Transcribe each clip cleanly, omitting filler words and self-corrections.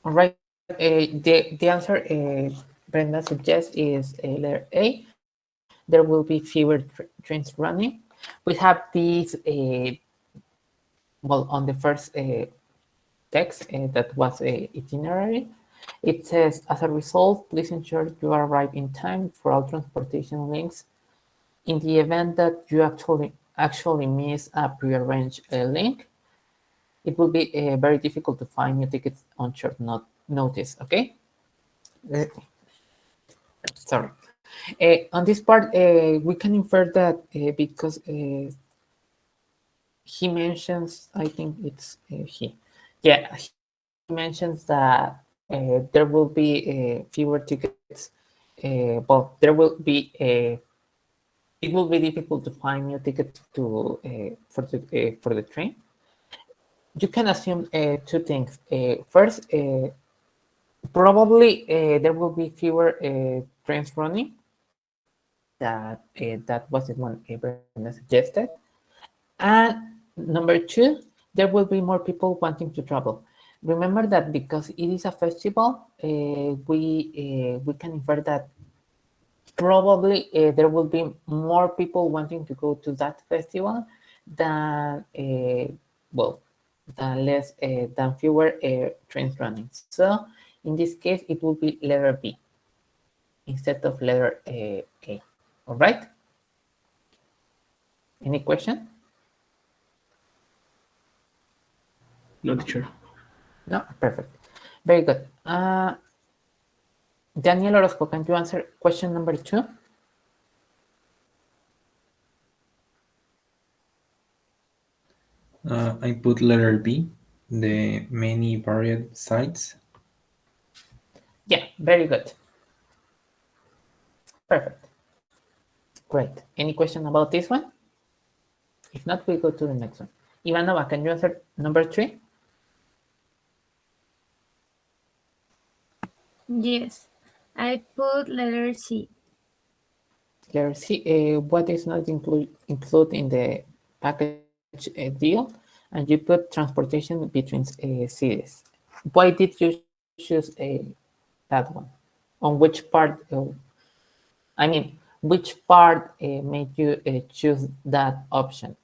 All right. The answer Brenda suggests is letter A. There will be fewer trains running. We have these, well, on the first text that was a itinerary. It says, as a result, please ensure you arrive in time for all transportation links. In the event that you actually miss a prearranged link, it will be very difficult to find new tickets on short notice. Okay. Uh, Sorry. On this part, we can infer that because he mentions, I think it's yeah, he mentions that there will be fewer tickets. Well, there will be it will be difficult to find new tickets to for the train. You can assume two things. First, probably there will be fewer trains running. That was the one Brenda suggested. And number two, there will be more people wanting to travel. Remember that because it is a festival, we can infer that probably there will be more people wanting to go to that festival than well than fewer trains running. So in this case, it will be letter B instead of letter A. All right. Any question? No, teacher. No, perfect. Very good. Daniel Orozco, can you answer question number two? I put letter B, the many varied sites. Yeah, very good. Perfect. Great. Any question about this one? If not, we go to the next one. Ivanova, can you answer number three? Yes, I put letter C. Letter C. What is not include in the package deal? And you put transportation between cities. Why did you choose that one? On which part? I mean, which part made you choose that option?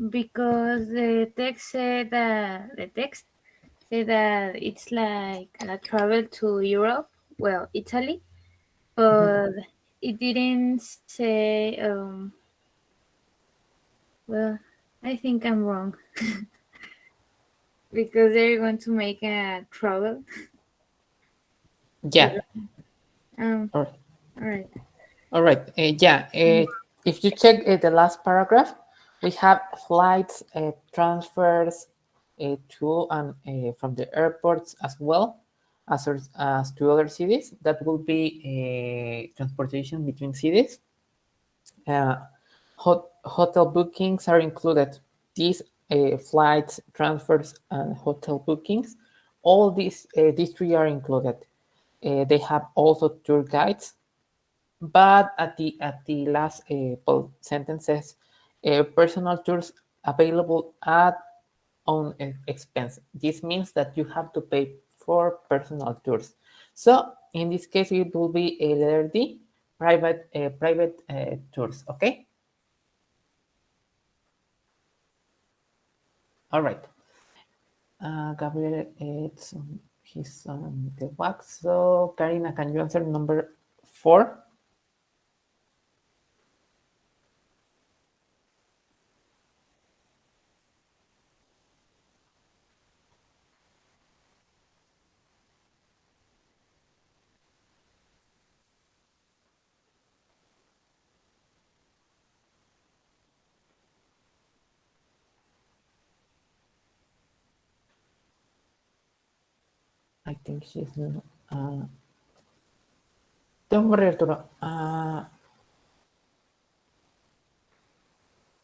Because the text said that it's like a travel to Europe, well, Italy, but it didn't say. Well, I think I'm wrong because they're going to make a travel. Yeah. Um, All right. all right. All right. Yeah. If you check the last paragraph, we have flights, transfers to and from the airports as well as to other cities. That will be transportation between cities. Uh, hotel bookings are included. These flights, transfers, and hotel bookings, all these three are included. They have also tour guides, but at the last sentences, personal tours available at own expense. This means that you have to pay for personal tours. So in this case, it will be a letter D, private tours. Okay. All right. Gabriel, he's on the wax. So Karina, can you answer number four? I think she's not. Don't worry, Arturo. All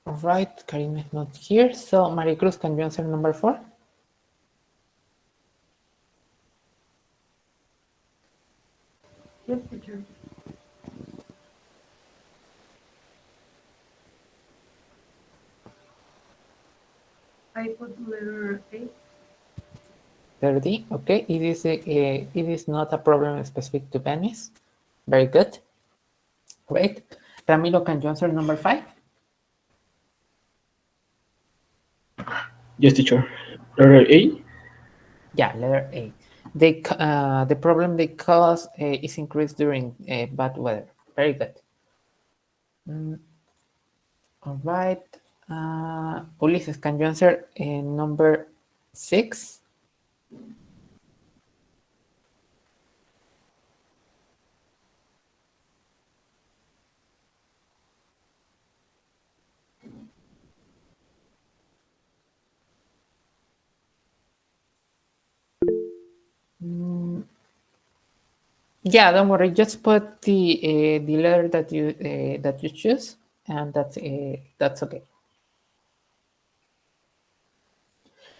right, Karina is not here. So Maricruz, can you answer number four? Yes, teacher. I put letter A. 30. Okay, it is not a problem specific to Venice. Very good. Great. Ramiro, can you answer number 5? Yes, teacher. Letter A. Yeah, letter A. The problem they cause is increased during bad weather. Very good. Mm, all right. Ulises, can you answer number 6? Mm, yeah, don't worry. Just put the letter that you choose, and that's okay.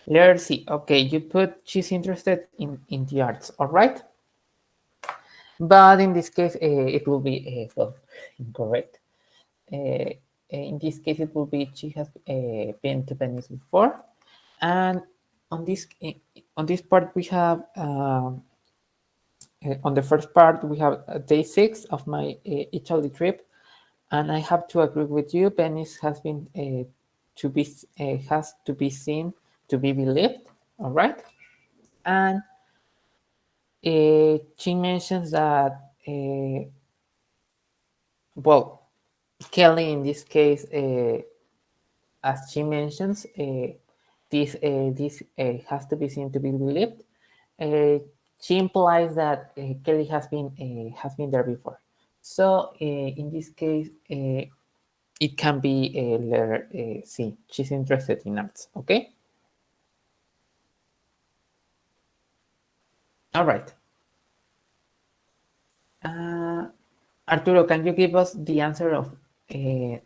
Letter C. Okay, you put she's interested in the arts. All right. But in this case, it will be well incorrect. In this case, it will be she has been to Venice before, and on this part we have on the first part we have day 6 of my Italy trip, and I have to agree with you. Venice has been to be has to be seen to be believed. All right, and she mentions that well, Kelly in this case. As she mentions, this has to be seen to be believed. Uh, she implies that Kelly has been there before. So in this case, it can be a letter C. She's interested in arts. Okay. All right. Uh, Arturo, can you give us the answer of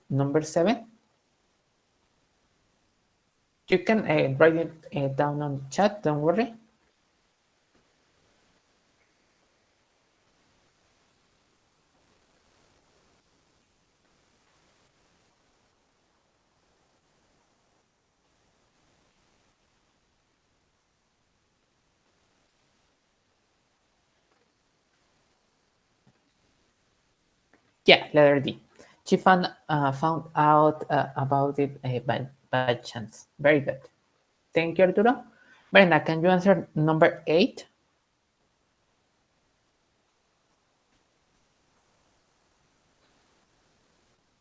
number 7? You can write it down on the chat. Don't worry. Yeah, letter D. She found out about it by chance. Very good. Thank you, Arturo. Brenda, can you answer number 8?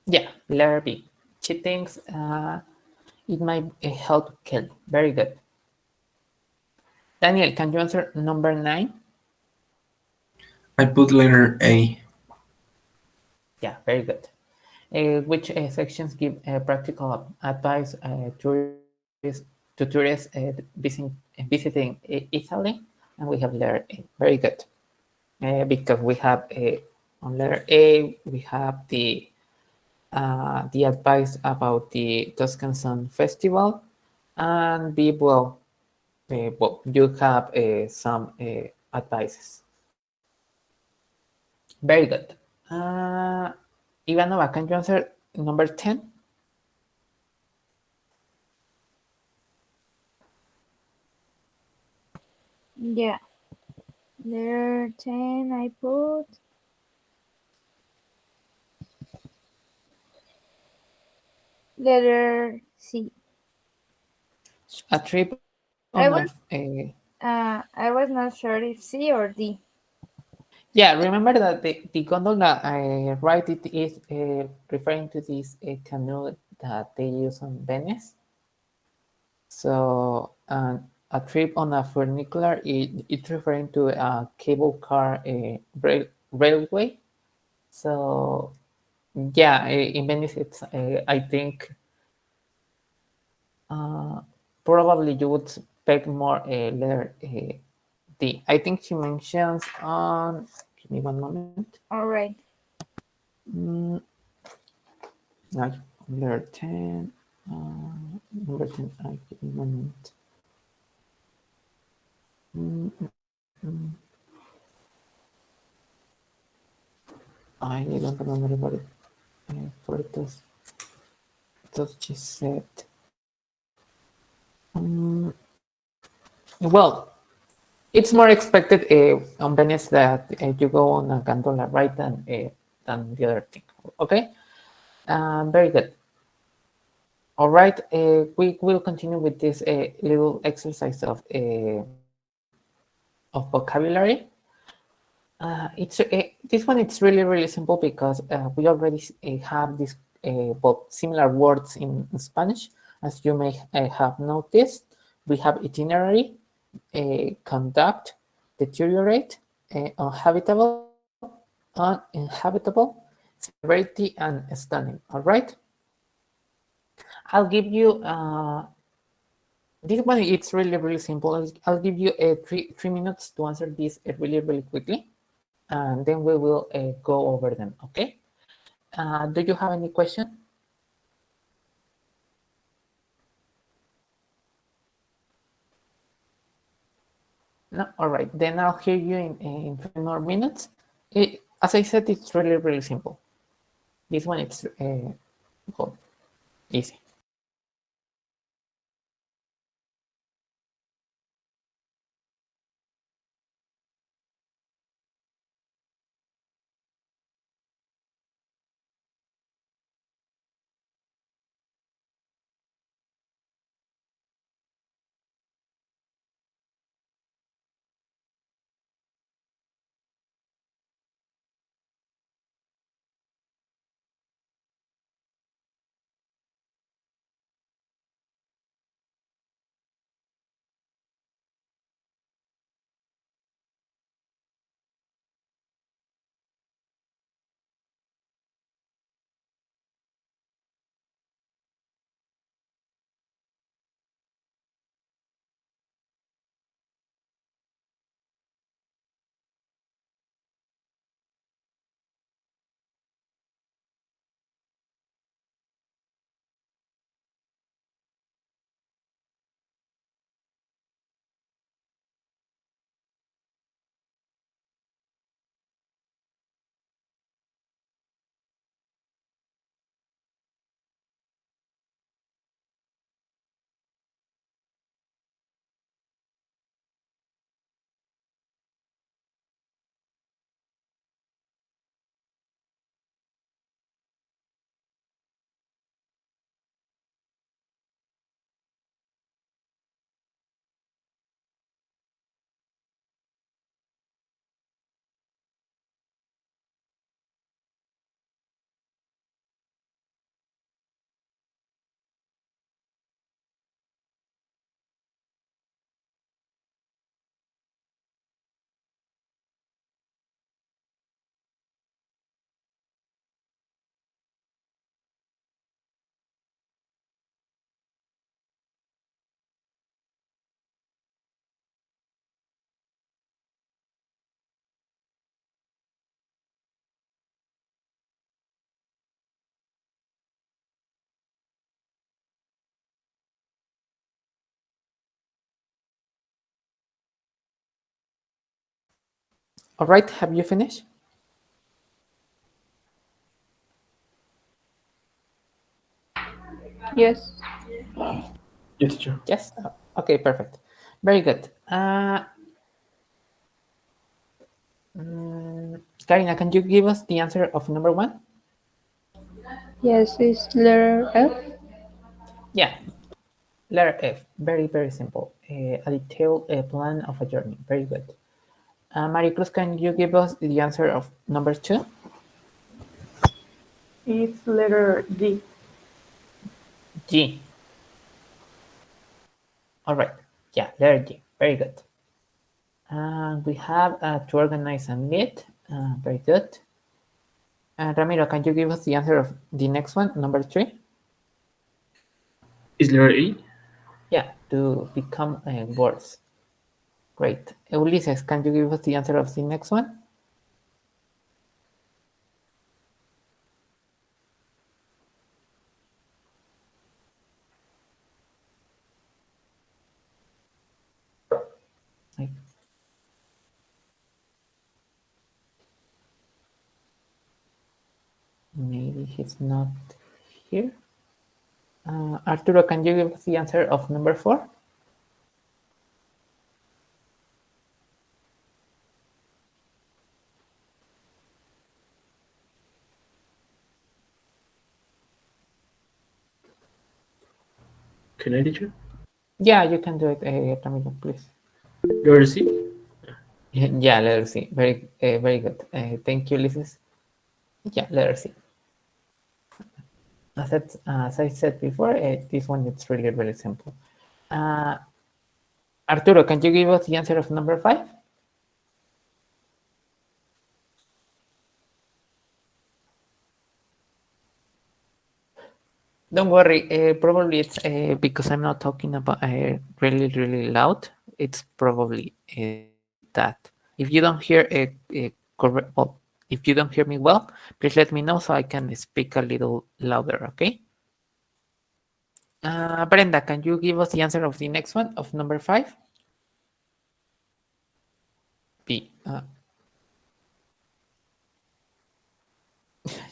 Yeah, letter B. She thinks it might help Kelly. Very good. Daniel, can you answer number 9? I put letter A. Yeah, very good. Which sections give practical advice to tourists visiting Italy? And we have letter A. Very good. Because we have on letter A, we have the advice about the Tuscan Sun Festival, and B, well, you have some advices. Very good. Ivanova, can you answer number 10? Yeah. Letter 10, I put letter C. A trip on I was I was not sure if C or D. yeah, remember that the gondola, right, it is referring to this canoe that they use on Venice. So a trip on a funicular, it's referring to a cable car railway. So yeah, in Venice, it's I think uh, probably you would expect more letter D. I think she mentions on. Give me one moment. All right. Mm, like letter 10. Number 10. Give me one moment. Mm, mm, mm. I don't remember what it for it was. Thought she said. Well, it's more expected on Venice that you go on a gondola ride than the other thing. Okay, very good. All right, we will continue with this little exercise of vocabulary. This one. It's really simple because we already have these similar words in Spanish, as you may have noticed. We have itinerary, conduct, deteriorate, uninhabitable, severity, and stunning. All right. I'll give you this one. It's really simple. I'll give you 3 minutes to answer this really quickly, and then we will go over them. Okay. Do you have any question? No. All right. Then I'll hear you in 3 more minutes. As I said, it's really simple. This one it's well, easy. All right. Have you finished? Yes. Yes, teacher. Yes. Okay. Perfect. Very good. Karina, can you give us the answer of number one? Yes, it's letter F. Yeah. Letter F. Very simple. A detailed plan of a journey. Very good. Maricruz, can you give us the answer of number two? It's letter D. G. All right. Yeah, letter G. Very good. We have to organize and meet. Very good. Ramiro, can you give us the answer of the next one, number three? Is letter A? Yeah, to become worse. Great. Ulises, can you give us the answer of the next one? Maybe he's not here. Arturo, can you give us the answer of number four? Can I, teacher? Yeah, you can do it, Ramiro, please. You already see? Yeah, letter C. Very good. Thank you, Liz. Yeah, letter C. As I said before, this one is really, really simple. Uh, Arturo, can you give us the answer of number 5? Don't worry. Probably it's because I'm not talking about really, really loud. It's probably that. If you don't hear correct, well, if you don't hear me well, please let me know so I can speak a little louder. Okay. Brenda, can you give us the answer of the next one of number 5? B.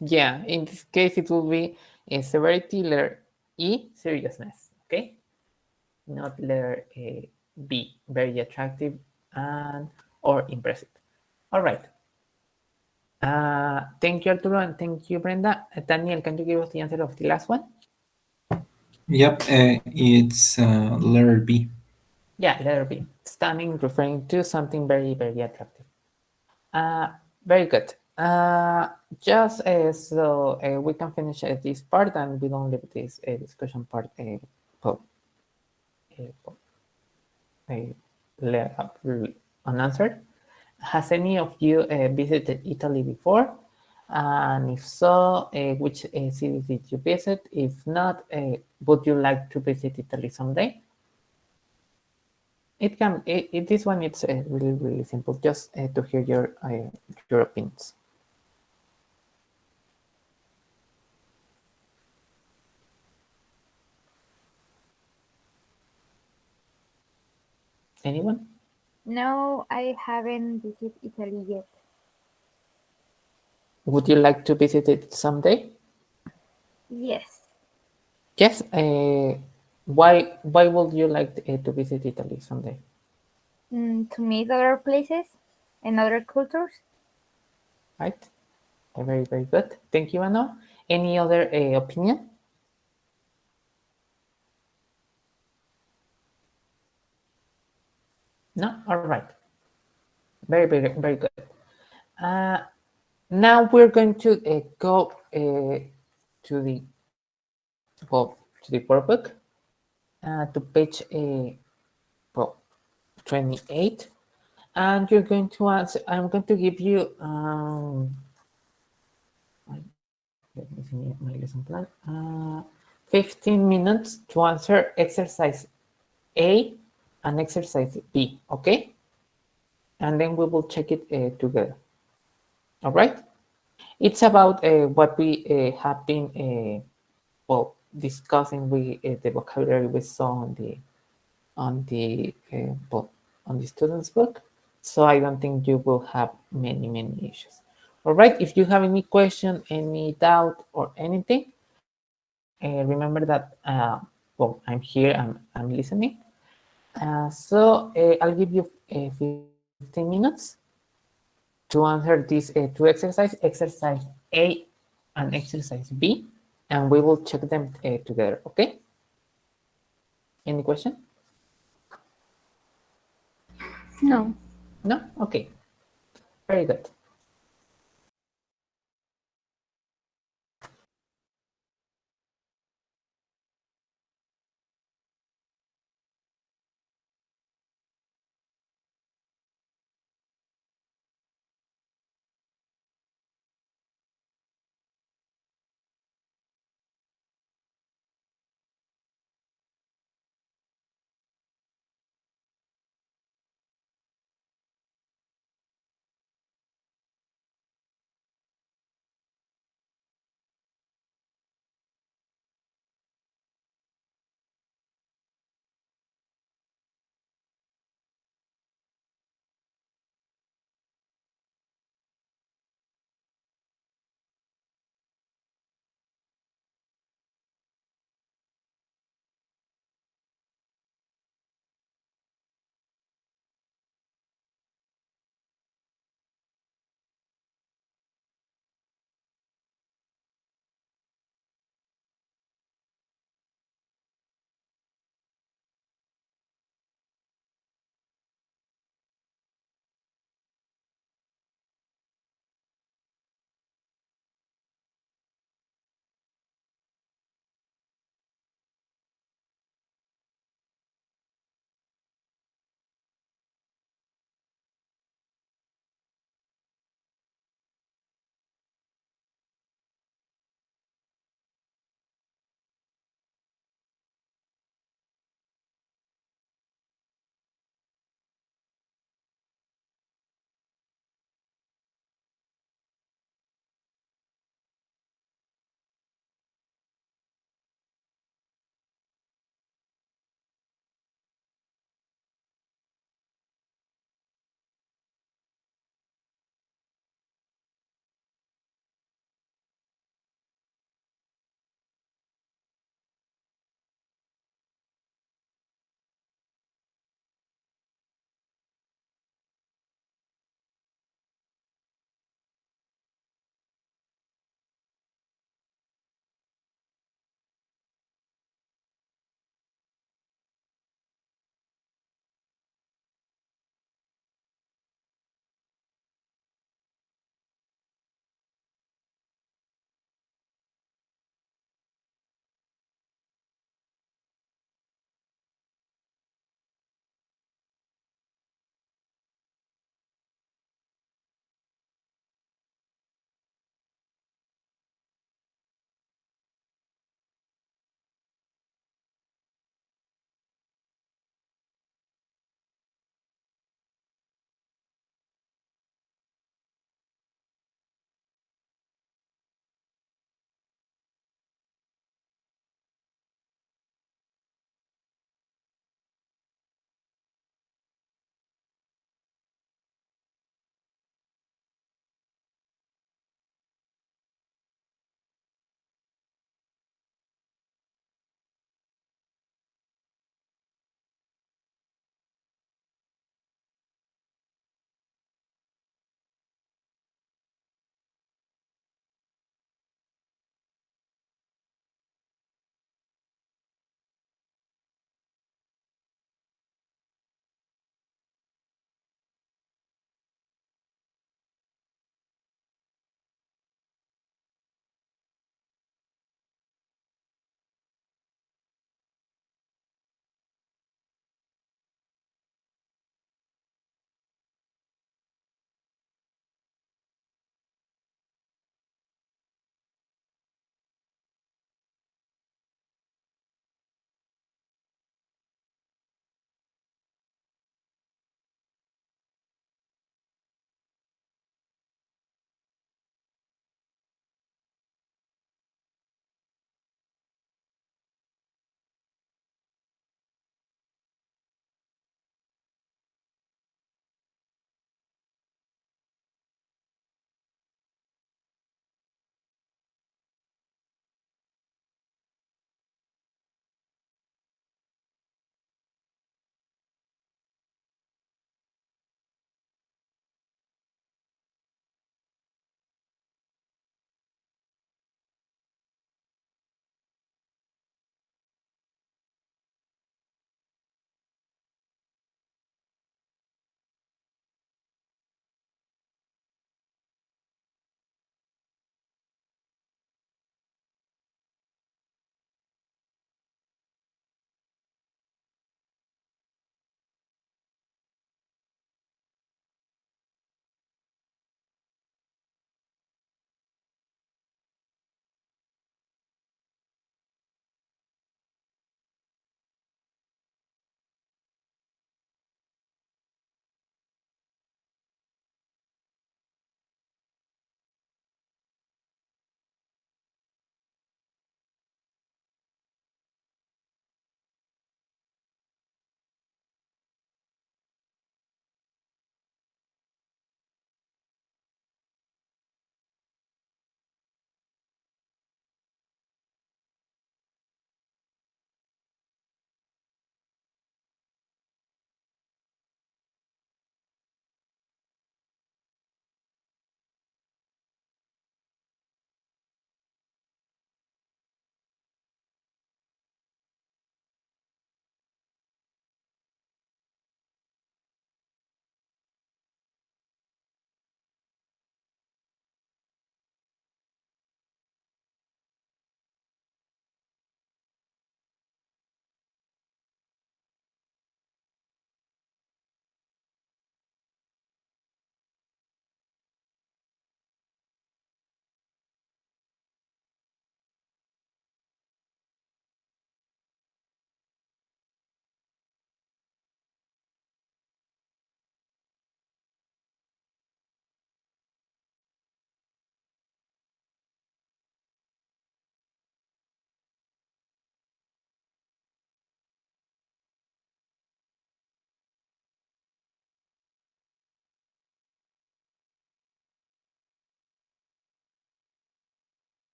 Yeah, in this case, it will be a severity, letter E, seriousness. Okay, not letter B, very attractive and or impressive. All right. Thank you, Arturo, and thank you, Brenda. Daniel, can you give us the answer of the last one? Yep, it's letter B. Yeah, letter B. Stunning, referring to something very, very attractive. Uh, Very good. Just so we can finish this part and we don't leave this discussion part well, uh, unanswered. Has any of you visited Italy before? And if so, which cities did you visit? If not, would you like to visit Italy someday? It can. This one it's really really simple. Just to hear your opinions. Anyone? No, I haven't visited Italy yet. Would you like to visit it someday? Yes. Yes. Why would you like to visit Italy someday? To meet other places and other cultures. Right. Very very good. Thank you, Anna. Any other opinion? No. All right. Very very very good. Uh, Now we're going to go to the well to the workbook to page well 28, and you're going to answer. I'm going to give you let me see my lesson plan. 15 minutes to answer exercise A and exercise B. Okay, and then we will check it together. All right. It's about what we have been well discussing with the vocabulary we saw on the well, on the student's book. So I don't think you will have many issues. All right. If you have any question, any doubt, or anything, remember that well, I'm here. I'm listening. I'll give you 15 minutes to answer these two exercises, exercise A and exercise B, and we will check them together. Okay? Any question? No. No? Okay. Very good.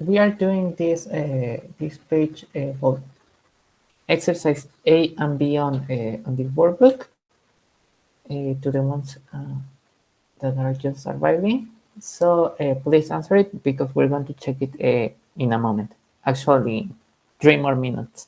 we are doing this page, well, exercise A and B on the workbook, to the ones that are just arriving. So please answer it because we're going to check it in a moment. Actually, 3 more minutes.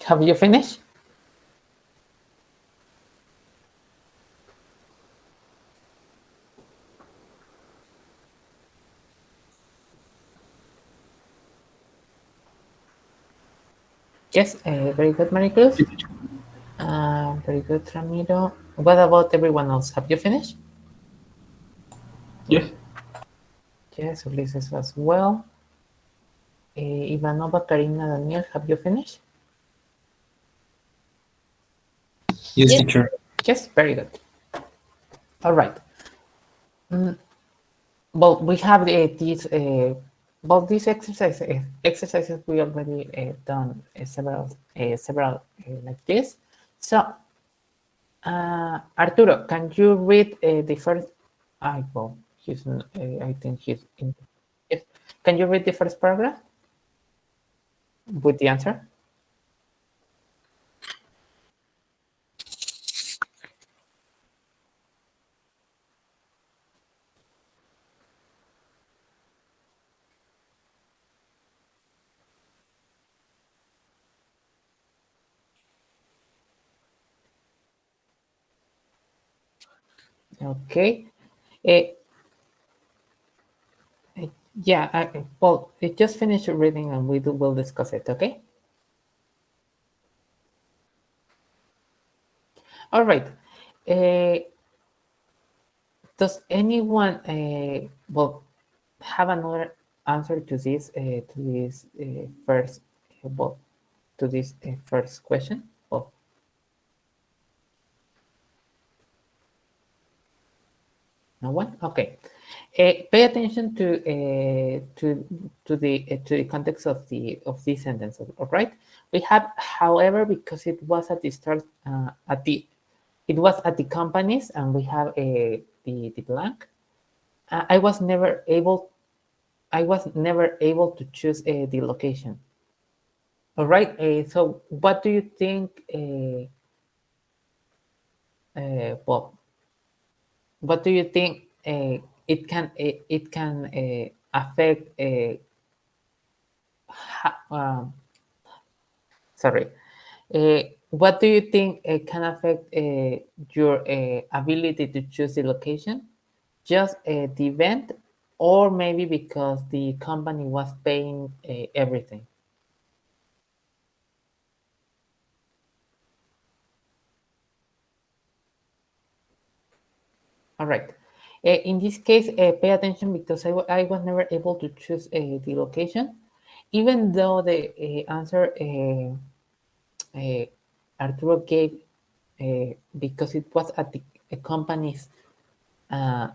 Have you finished? Yes, very good, Maricruz. Very good, Ramiro. What about everyone else? Have you finished? Yes. Yes, Ulises as well. Ivanova, Karina, Daniel, have you finished? Yes, Yes. teacher. Yes, very good. All right. Well, we have these exercises we already done several like this. So, Arturo, can you read the first? Well, I think he's in. Yes. Can you read the first paragraph with the answer? Okay. Uh, yeah. Well, just finish reading and will discuss it. Okay. All right. Uh, does anyone have another answer to this first well to this first question? Well, no one. Okay. Pay attention to the context of this sentence. All right. We have, however, because it was at the start it was at the companies, and we have the blank. I was never able. I was never able to choose the location. All right. So, what do you think? Well, what do you think it can affect? Sorry. What do you think can affect your ability to choose the location? Just the event, or maybe because the company was paying everything? All right. In this case, pay attention because I was never able to choose the location, even though the answer Arturo gave because it was at the company's uh,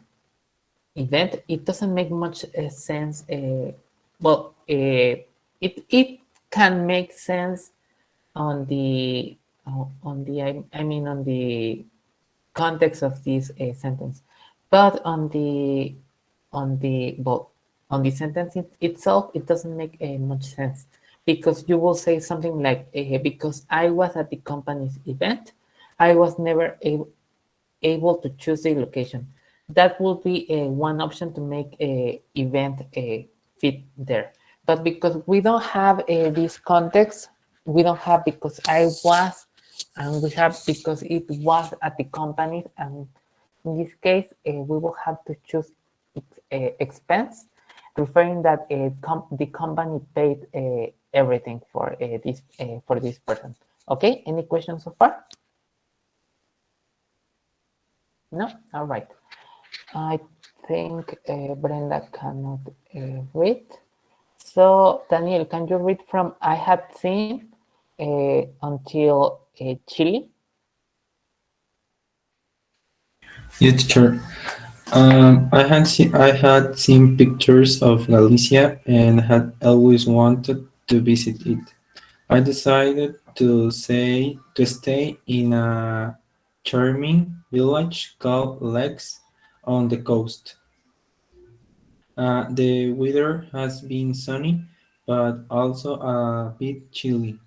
event, it doesn't make much sense. Well, it can make sense on the I mean on the context of this sentence, but well, on the sentence itself, it doesn't make much sense because you will say something like because I was at the company's event, I was never able to choose the location. That will be one option to make a event fit there. But because we don't have this context, we don't have because I was, and we have because it was at the company. And in this case, we will have to choose expense, referring that the company paid everything for this person. Okay, any questions so far? No? All right. I think Brenda cannot read. So, Daniel, can you read from I had seen until Chile? Yeah, teacher. I had seen pictures of Galicia and had always wanted to visit it. I decided to stay in a charming village called Lex on the coast. The weather has been sunny, but also a bit chilly.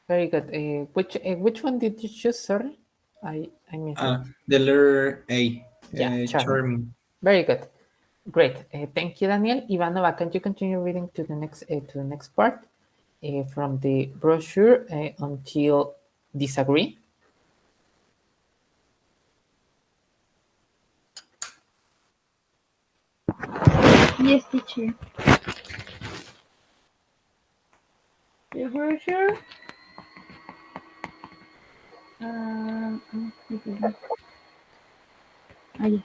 Very good. Which one did you choose? Sorry, I missed it. The letter A, Yeah, charming. charming. Very good. Great. Thank you, Daniel. Ivanova, can you continue reading to the next part from the brochure until disagree? Yes, teacher. The brochure. Okay. Yeah.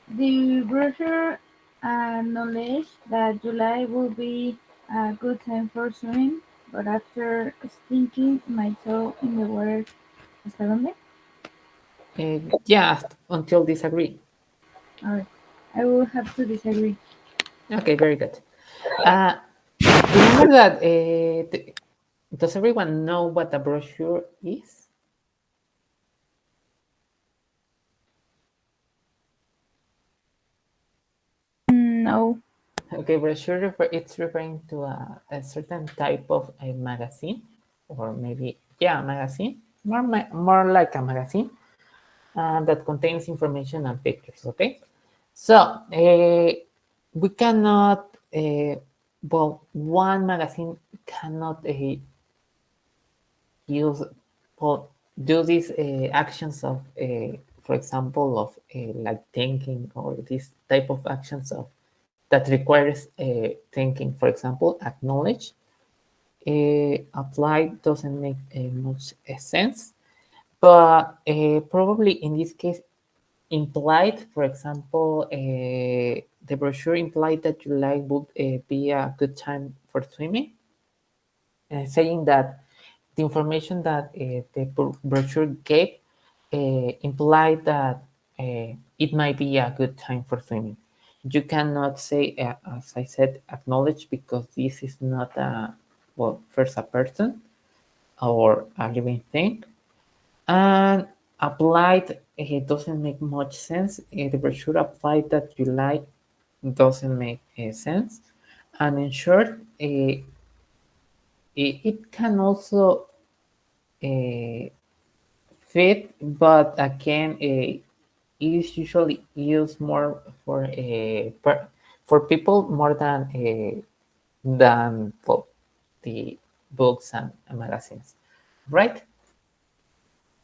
The brochure acknowledged that July will be a good time for swimming, but after stinking my toe in the water, ¿hasta dónde? Yeah, until disagree. Alright, I will have to disagree. Okay, very good. Uh, remember that. Does everyone know what a brochure is? No. Okay, brochure it's referring to a certain type of a magazine, or maybe yeah, a magazine, more like a magazine that contains information and pictures. Okay, so we cannot. Well, one magazine cannot use well, do these actions of, for example, of like thinking or this type of actions of that requires thinking. For example, acknowledge. Apply doesn't make much sense, but probably in this case, implied. For example, the brochure implied that July would be a good time for swimming, saying that the information that the brochure gave implied that it might be a good time for swimming. You cannot say, as I said, acknowledge because this is not a, well, first a person or a living thing. And applied, it doesn't make much sense. The brochure applied that July doesn't make sense. And in short, it can also uh, fit, but again, it is usually used more for for people more than for the books and magazines, right?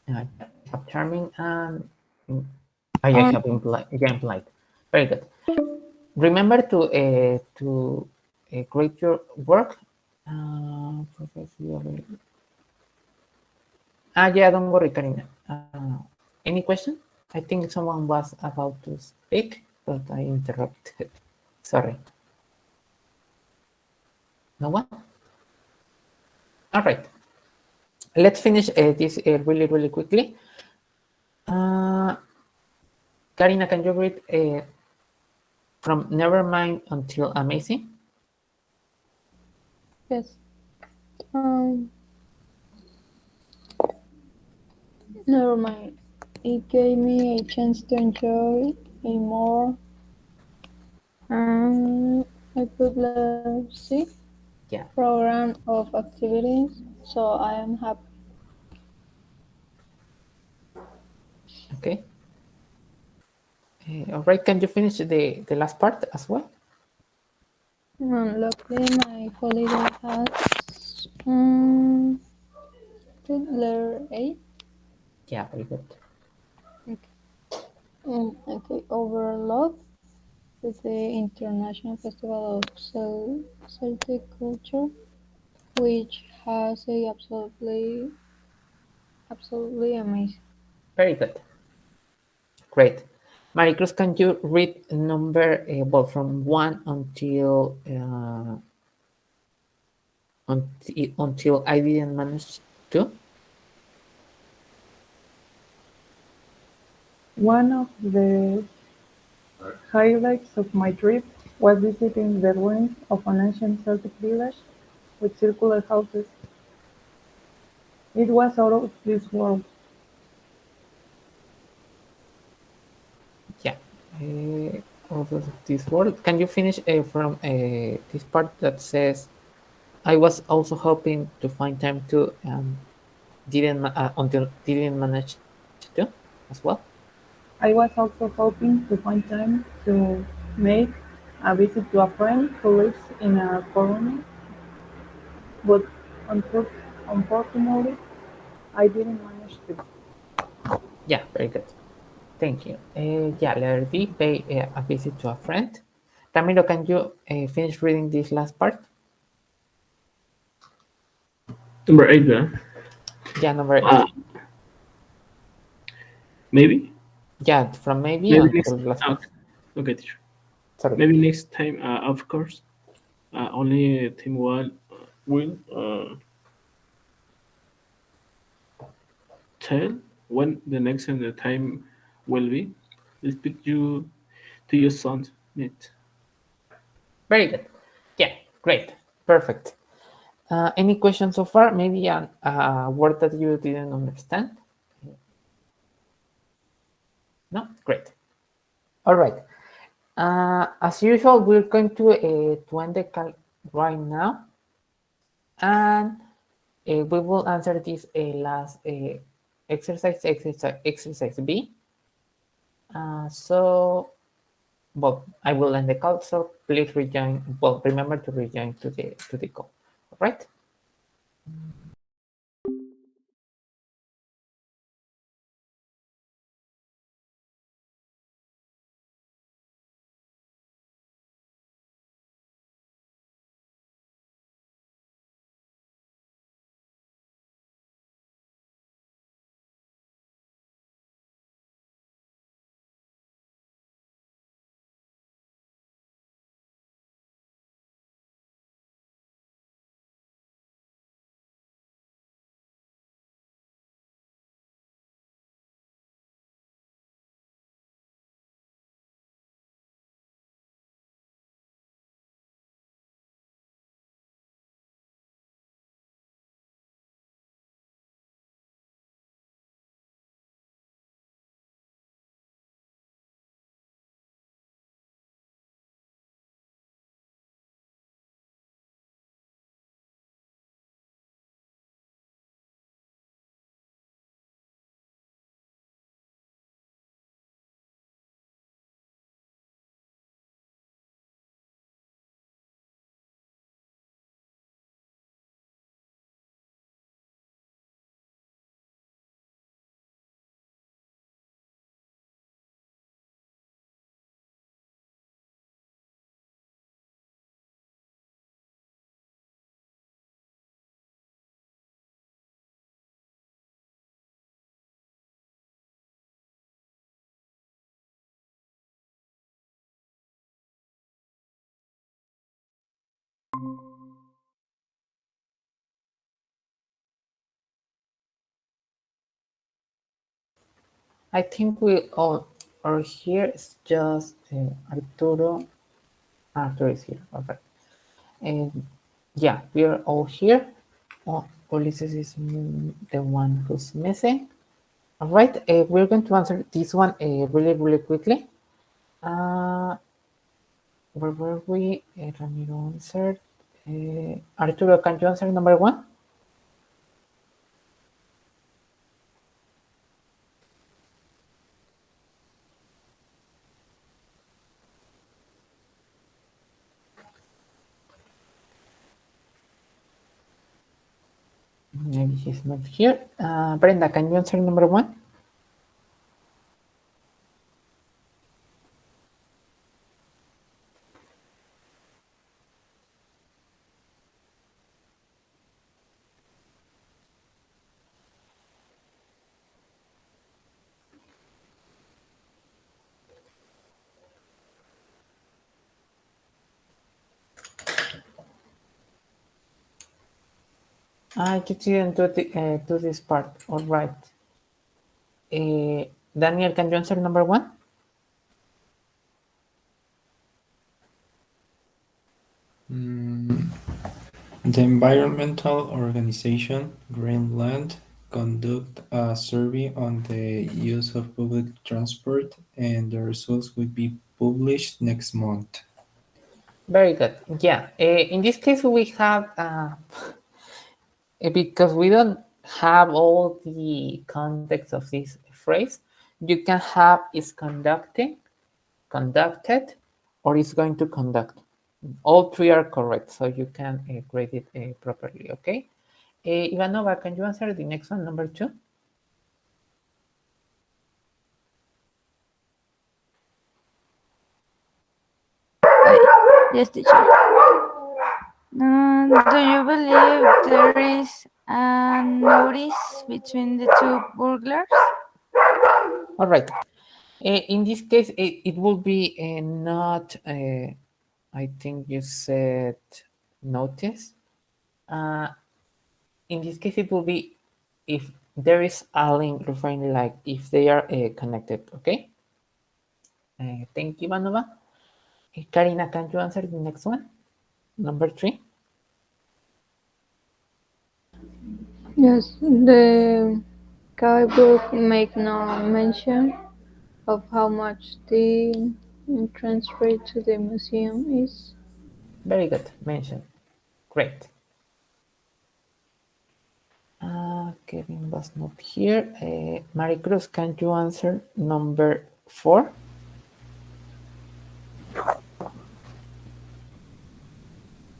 I have charming and I have implied. Yeah, implied. Very good. Remember to grade your work. Yeah, don't worry, Karina. Any question? I think someone was about to speak, but I interrupted. Sorry. No one? All right. Let's finish this really quickly. Karina, can you read from Nevermind until Amazing? Yes. Um, Never mind. It gave me a chance to enjoy a more I could see Yeah. program of activities, so I am happy. Okay. All right. Can you finish the last part as well? Luckily, my holiday has good letter A. Yeah, very good. Okay. Okay, overload with the International Festival of Celtic Culture, which has a absolutely amazing. Very good. Great. Maricruz, can you read number well from 1 until I didn't manage to? One of the highlights of my trip was visiting the ruins of an ancient Celtic village with circular houses. It was out of this world. Yeah. Out of this world. Can you finish from this part that says, I was also hoping to find time to didn't manage to as well? I was also hoping to find time to make a visit to a friend who lives in a colony, but unfortunately, I didn't manage to. Yeah, very good. Thank you. Yeah, letter D, pay a visit to a friend. Ramiro, can you finish reading this last part? Number 8, yeah. Yeah, number 8. Uh, maybe? Yeah, from maybe Maybe until next. the last part. Okay, okay, teacher. Sorry. Maybe next time, of course. Only team one will tell when the next and the time will be. Speak you to your son, Nate. Very good. Yeah, great. Perfect. Any questions so far? Maybe a word that you didn't understand? No? Great. All right. As usual, we're going to end the call right now. And we will answer this last exercise B. Well, I will end the call, so please rejoin. Well, remember to rejoin to the call. All right. I think we all are here. It's just Arturo. Arturo is here. All right. And yeah, we are all here. Oh, Ulises is the one who's missing. All right. We're going to answer this one really, really quickly. Where were we? Ramiro answered. Arturo, can you answer number one? Maybe he's not here. Brenda, can you answer number one? I just didn't do this part. All right. Daniel, can you answer number one? Mm, the environmental organization Greenland conduct a survey on the use of public transport, and the results will be published next month. Very good. Yeah. In this case, we have because we don't have all the context of this phrase. You can have is conducting, conducted, or is going to conduct. All three are correct, so you can grade it properly. Okay. Ivanova, can you answer the next one, number two? Yes, teacher. Do you believe there is a notice between the two burglars? All right. In this case, it will be not, I think you said notice. Uh, in this case, it will be if there is a link referring like if they are connected, okay? Thank you, Ivanova. Karina, can you answer the next one? Number three? Yes, the guidebook make no mention of how much the transfer to the museum is. Very good, mention. Great. Kevin was not here. Maricruz, can you answer number four?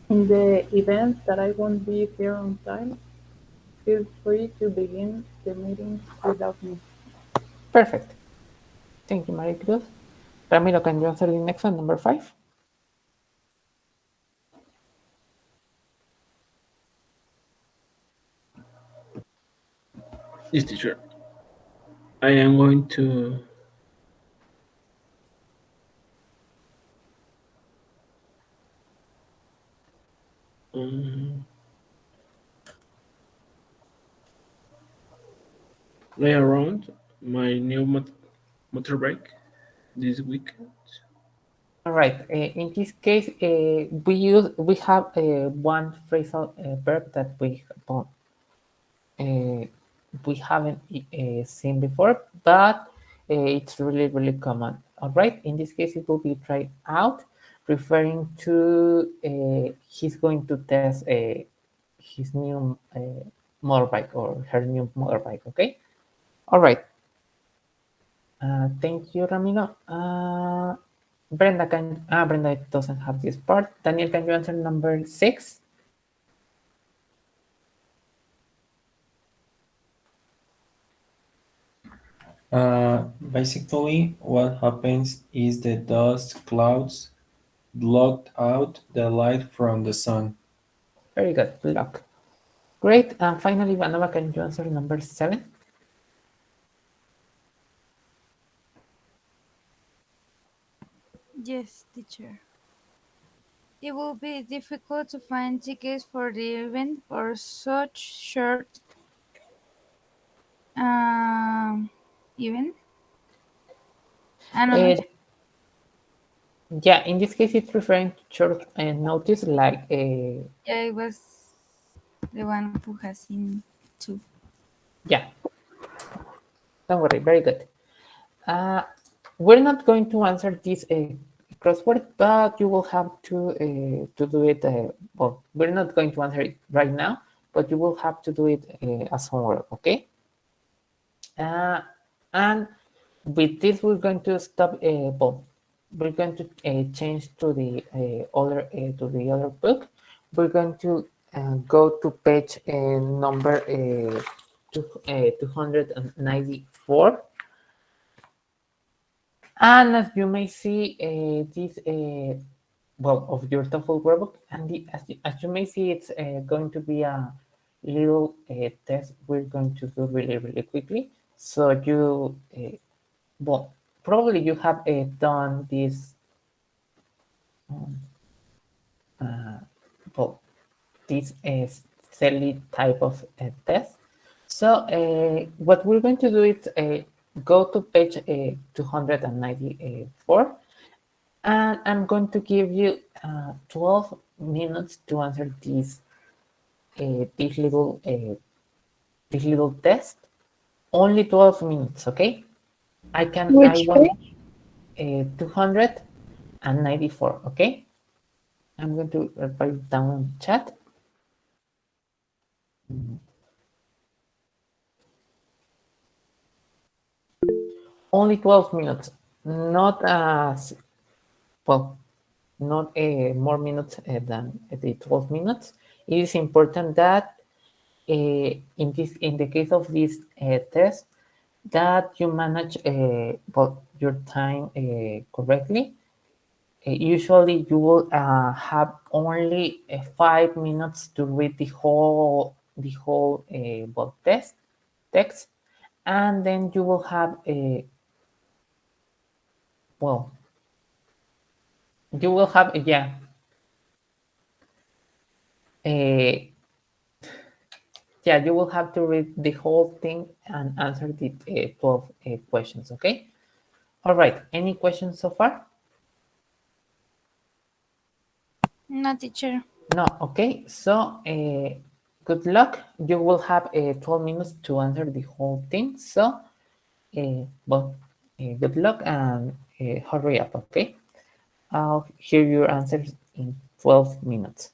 In the event that I won't be here on time, feel free to begin the meeting without me. Perfect. Thank you, Maricruz. Ramiro, can you answer the next one, number five? Yes, teacher. I am going to um, lay around my new motorbike this week. All right. In this case, we have one phrasal verb that uh, we haven't seen before, but it's really really common. All right. In this case, it will be tried out, referring to he's going to test his new motorbike or her new motorbike. Okay. All right. Thank you, Ramiro. Brenda doesn't have this part. Daniel, can you answer number six? Basically, what happens is the dust clouds blocked out the light from the sun. Very good. Luck. Great. And finally, Vanova, can you answer number seven? Yes, teacher. It will be difficult to find tickets for the event for such short um, event. No, Uh, yeah, in this case, it's referring to short notice, like yeah, it was the one who has seen two. yeah. Don't worry, very good. Uh, we're not going to answer this crossword, but you will have to do it. Well, we're not going to answer it right now, but you will have to do it as homework, okay? And with this, we're going to stop. Well, we're going to change to the other book. We're going to go to page number 294. And as you may see, this well of your TOEFL workbook, and as you may see, it's going to be a little test we're going to do really quickly. So you, well, probably you have done this, um, well, this silly type of test. So what we're going to do is go to page 294. And I'm going to give you 12 minutes to answer this little test. Only 12 minutes, okay? I Which want page? 294, okay? I'm going to write down chat. Only 12 minutes, not well, not more minutes than the 12 minutes. It is important that in the case of this test, that you manage well, your time correctly. Usually, you will have only 5 minutes to read the whole well, text, and then you will have a well, you will have yeah, a yeah, you will have to read the whole thing and answer the 12 questions. Okay. All right. Any questions so far? No, teacher. No, okay. So, good luck. You will have 12 minutes to answer the whole thing. So, well, good luck and hurry up, okay? I'll hear your answers in 12 minutes.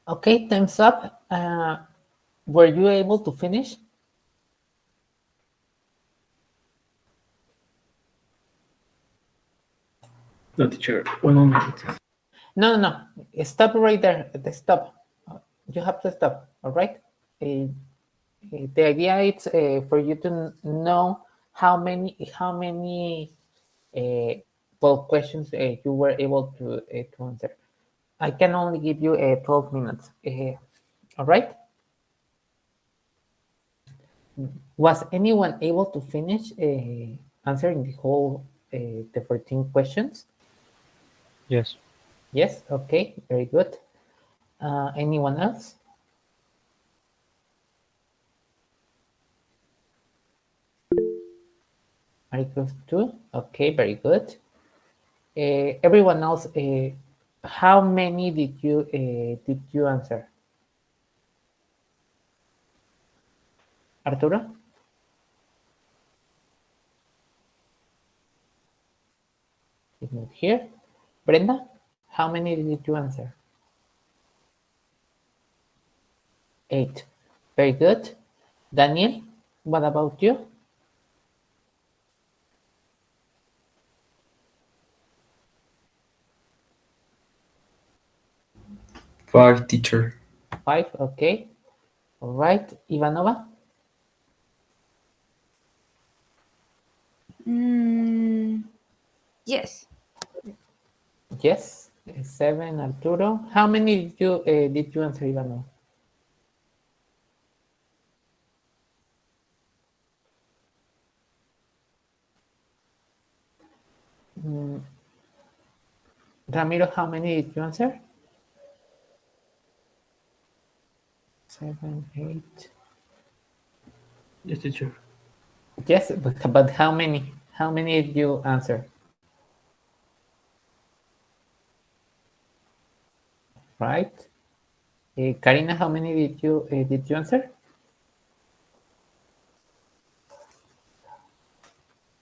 Okay, time's up. Were you able to finish? No, teacher. 1 minute. No. Stop right there. Stop. You have to stop. All right. Uh, the idea is for you to know how many questions you were able to answer. I can only give you 12 minutes. All right. Was anyone able to finish answering the whole the 14 questions? Yes. Yes. Okay. Very good. Anyone else? Are you close to? Okay. Very good. Everyone else, how many did you answer? Arturo? He's not here. Brenda, how many did you answer? 8. Very good. Daniel, what about you? Five, teacher. 5. Okay. All right. Ivanova? Yes. Yes. 7. Arturo, how many did you answer, Ivanova? Mm, Ramiro, how many did you answer? 7, 8. Yes, teacher. Yes, but how many? How many did you answer? Right. Karina, how many did you answer?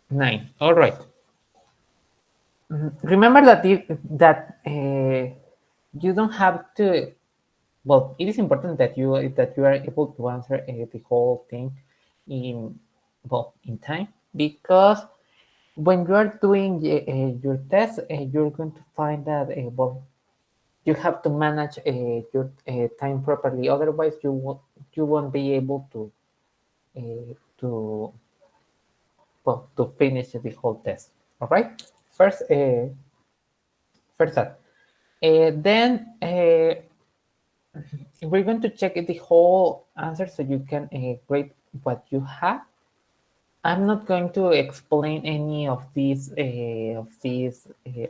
9. All right. Remember that you don't have to. Well, it is important that you are able to answer the whole thing in in time, because when you are doing your test, you're going to find that you have to manage your time properly. Otherwise, you won't be able to to finish the whole test. All right. First, that. Then we're going to check the whole answer so you can grade what you have. I'm not going to explain any of these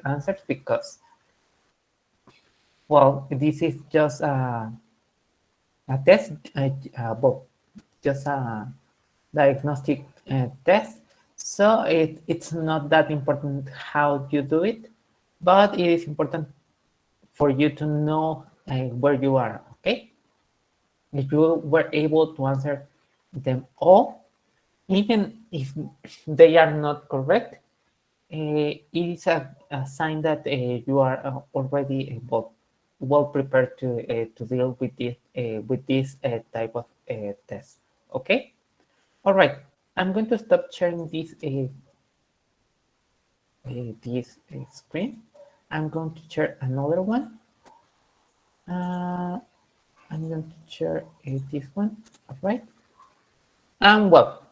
answers because, well, this is just a test, just a diagnostic test. So it's not that important how you do it, but it is important for you to know where you are, okay? If you were able to answer them all, even if they are not correct, it is a sign that you are already well prepared to deal with this type of test. Okay. All right. I'm going to stop sharing this screen. I'm going to share another one. I'm going to share this one. All right. And well,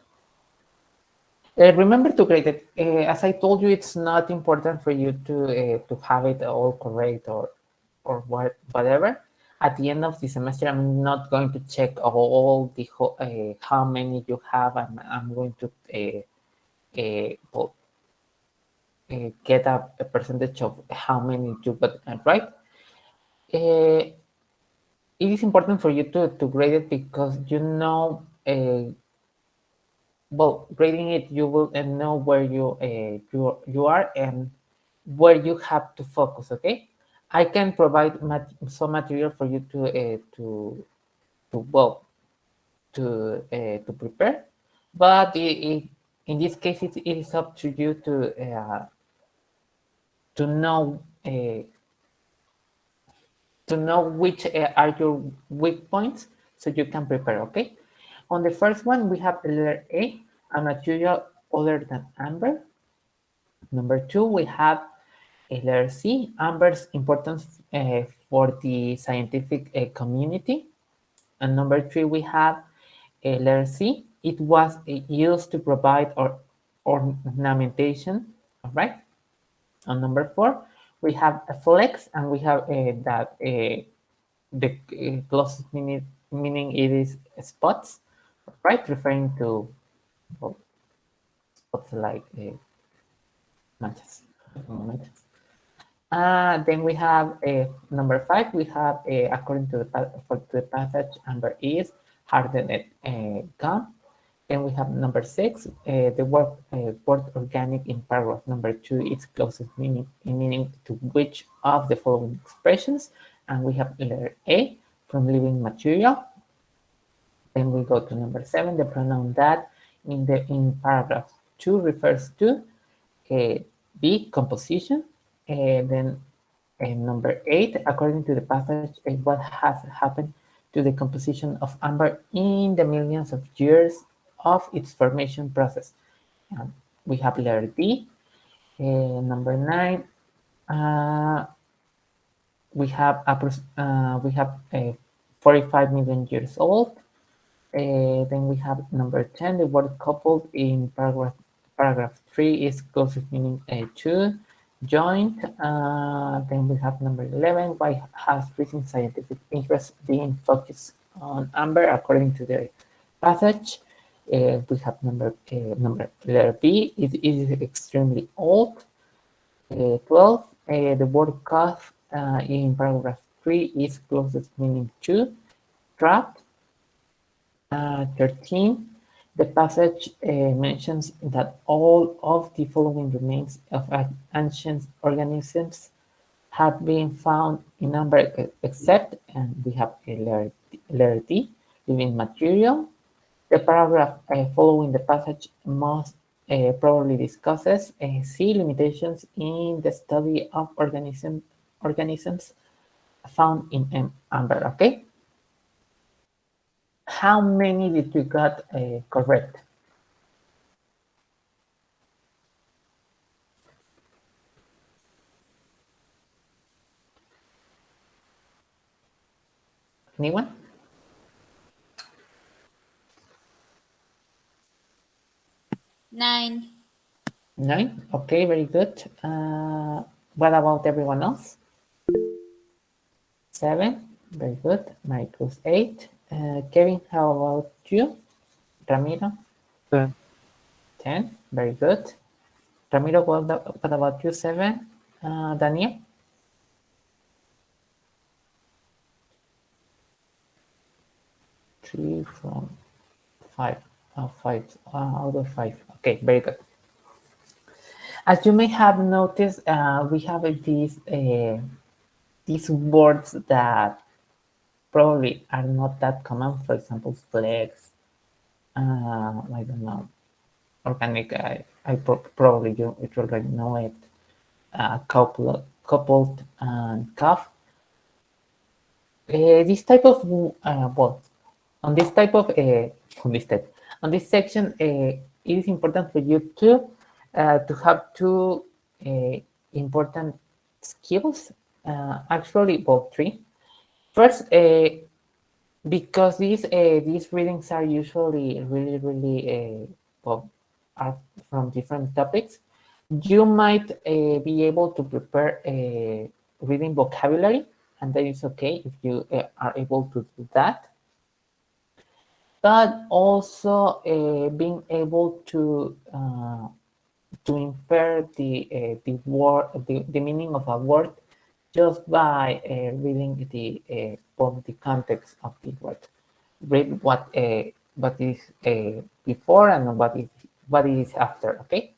remember to grade it. As I told you, it's not important for you to have it all correct or whatever. At the end of the semester, I'm not going to check all the how many you have. I'm going to get a percentage of how many you got right. It is important for you to grade it because grading it, you will know where you are and where you have to focus. Okay, I can provide some material for you to well to prepare, but in this case, it is up to you to know to know which are your weak points so you can prepare, okay? On the first one, we have the letter A, a material other than amber. Number two, we have a letter C, amber's importance for the scientific community. And number three, we have a letter C. It was used to provide ornamentation, all right? On number four, we have a flex, and we have that the closest meaning it is spots, right? Referring to, well, spots like manchas. Manchas. Then we have number five. We have according to the passage, amber is hardened gum. Then we have number six. The word organic in paragraph number two is closest meaning to which of the following expressions. And we have letter A, from living material. Then we go to number seven. The pronoun that in paragraph two refers to B, composition. Then number eight, according to the passage, what has happened to the composition of amber in the millions of years of its formation process. We have letter D. Number nine, we have 45 million years old. Then we have number 10, the word coupled in paragraph 3 is closest meaning to, joint. Then we have number 11, why has recent scientific interest been focused on amber according to the passage? We have number letter B, it is extremely old. 12, the word cough in paragraph 3 is closest meaning to, trapped. 13, the passage mentions that all of the following remains of ancient organisms have been found in amber except, and we have a letter D, living material. The paragraph following the passage most probably discusses C, limitations in the study of organisms found in amber, okay? How many did you got correct? Anyone? 9. 9? Okay, very good. What about everyone else? 7? Very good. Maricruz, 8. Kevin, how about you? Ramiro? 10. 10. Very good. Ramiro, what about you? 7. Daniel? 3 from 5. 5 out of 5. Okay, very good. As you may have noticed, we have these words that probably are not that common. For example, flex. I don't know. Organic. Probably you already know it. Coupled and cuff. This type of well, on this type of on this section, it is important for you to have two important skills. Actually, well, three. First, because these readings are usually really well, are from different topics, you might be able to prepare a reading vocabulary, and that is okay if you are able to do that. But also being able to infer the word, the meaning of a word just by reading the context of the word. Read what is before and what is after. Okay.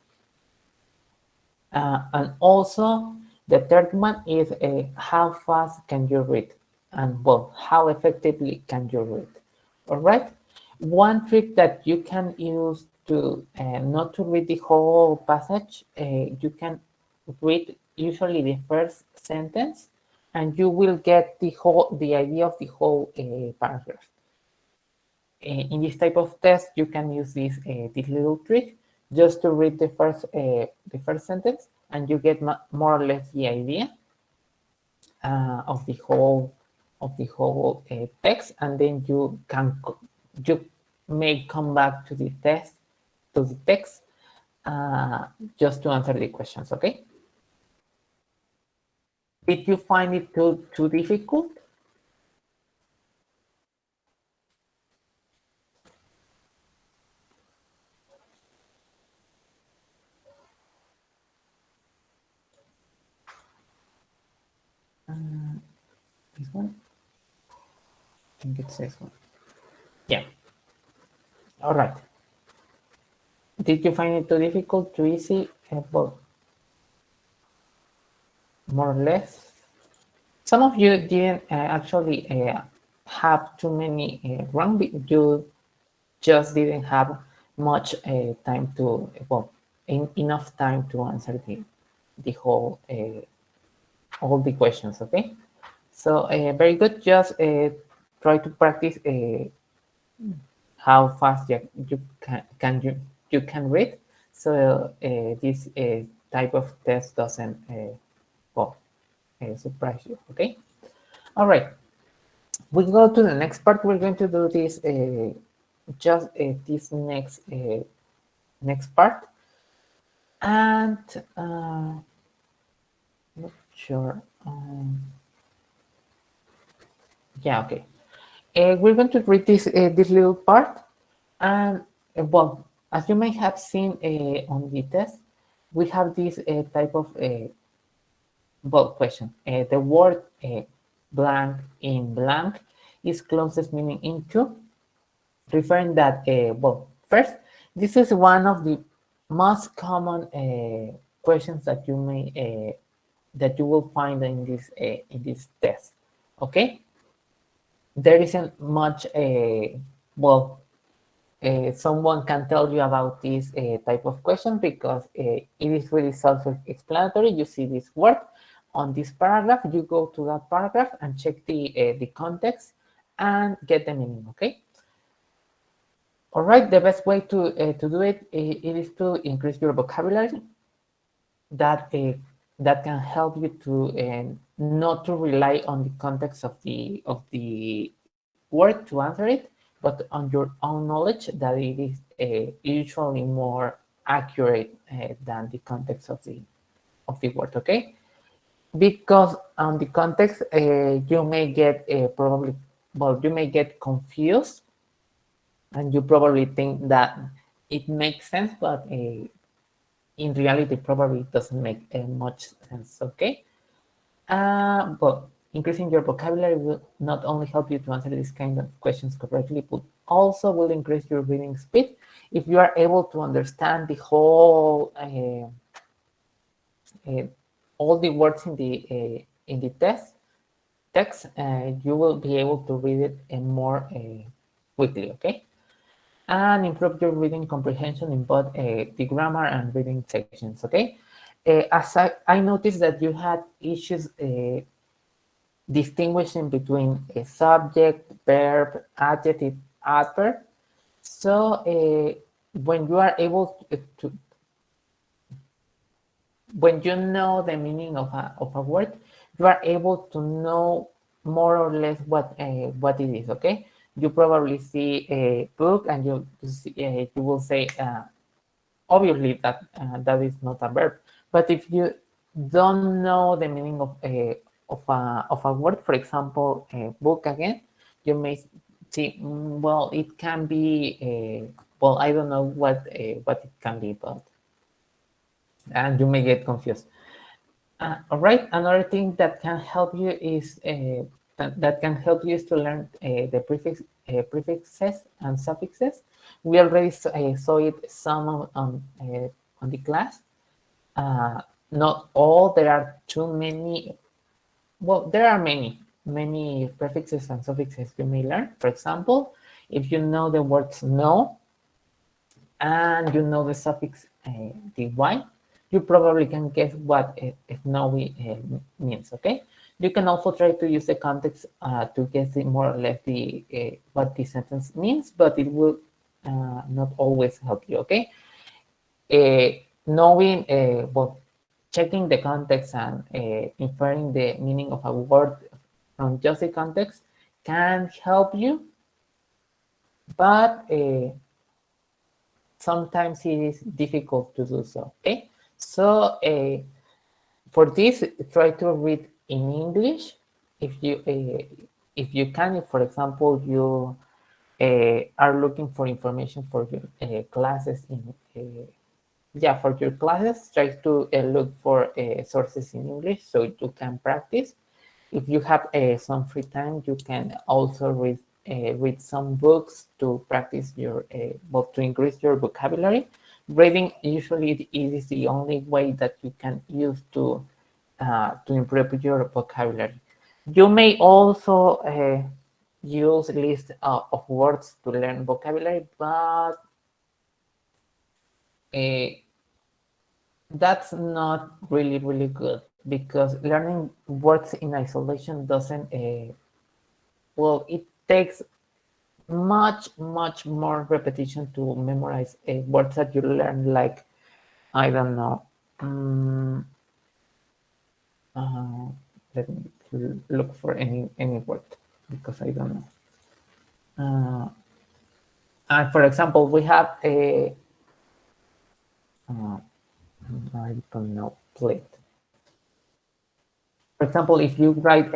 And also the third one is how fast can you read, and well, how effectively can you read. All right. One trick that you can use to not to read the whole passage, you can read usually the first sentence and you will get the idea of the whole paragraph. In this type of test, you can use this little trick just to read the first sentence, and you get more or less the idea of the whole text, and then you may come back to the text just to answer the questions. Okay. Did you find it too difficult? This one? I think it's this one. Yeah. All right. Did you find it too difficult, too easy? Well, more or less. Some of you didn't actually have too many wrong. You just didn't have much time to, well, enough time to answer the whole, all the questions, okay? So very good. Just try to practice how fast you can read. So this type of test doesn't well, surprise you, okay? All right. We go to the next part. We're going to do this just this next part, and not sure. Yeah, okay. We're going to read this little part, and well, as you may have seen on the test, we have this type of question. The word blank in blank is closest meaning into, referring that, well, first, this is one of the most common questions that you may that you will find in this test. Okay, there isn't much. Well, someone can tell you about this type of question because it is really self-explanatory. You see this word on this paragraph, you go to that paragraph and check the context and get the meaning, okay? All right, the best way to do it, it is to increase your vocabulary. That can help you to not to rely on the context of the word to answer it, but on your own knowledge that it is usually more accurate than the context of the word, okay? Because on the context, you may get probably, well, you may get confused, and you probably think that it makes sense, but in reality, probably doesn't make much sense, okay? But increasing your vocabulary will not only help you to answer these kind of questions correctly, but also will increase your reading speed. If you are able to understand the whole, all the words in the text, you will be able to read it more quickly, okay? And improve your reading comprehension in both the grammar and reading sections, okay? As I noticed that you had issues distinguishing between a subject, verb, adjective, adverb. So when you are able when you know the meaning of a word, you are able to know more or less what it is, okay? You probably see a book and you will say, obviously that is not a verb. But if you don't know the meaning of a word, for example, a book again, you may see, well, it can be, well, I don't know what it can be, but, and you may get confused. All right, another thing that can help you is that can help you is to learn the prefixes and suffixes. We already saw it some on the class. Not all. There are too many. Well, there are many prefixes and suffixes you may learn. For example, if you know the words no and you know the suffix the y, you probably can guess what snowy means, okay? You can also try to use the context to get more or less what the sentence means, but it will not always help you, okay? Knowing, well, checking the context and inferring the meaning of a word from just the context can help you, but sometimes it is difficult to do so, okay? So for this, try to read in English if you can. If, for example, you are looking for information for your classes for your classes, try to look for sources in English so you can practice. If you have some free time, you can also read some books to practice to increase your vocabulary. Reading usually it is the only way that you can use to improve your vocabulary. You may also use list of words to learn vocabulary, but uh, that's not really good because learning words in isolation doesn't it takes much more repetition to memorize words that you learn, like, I don't know, um, uh, let me look for any word because I don't know. For example, we have uh, I don't know, plate. For example, if you write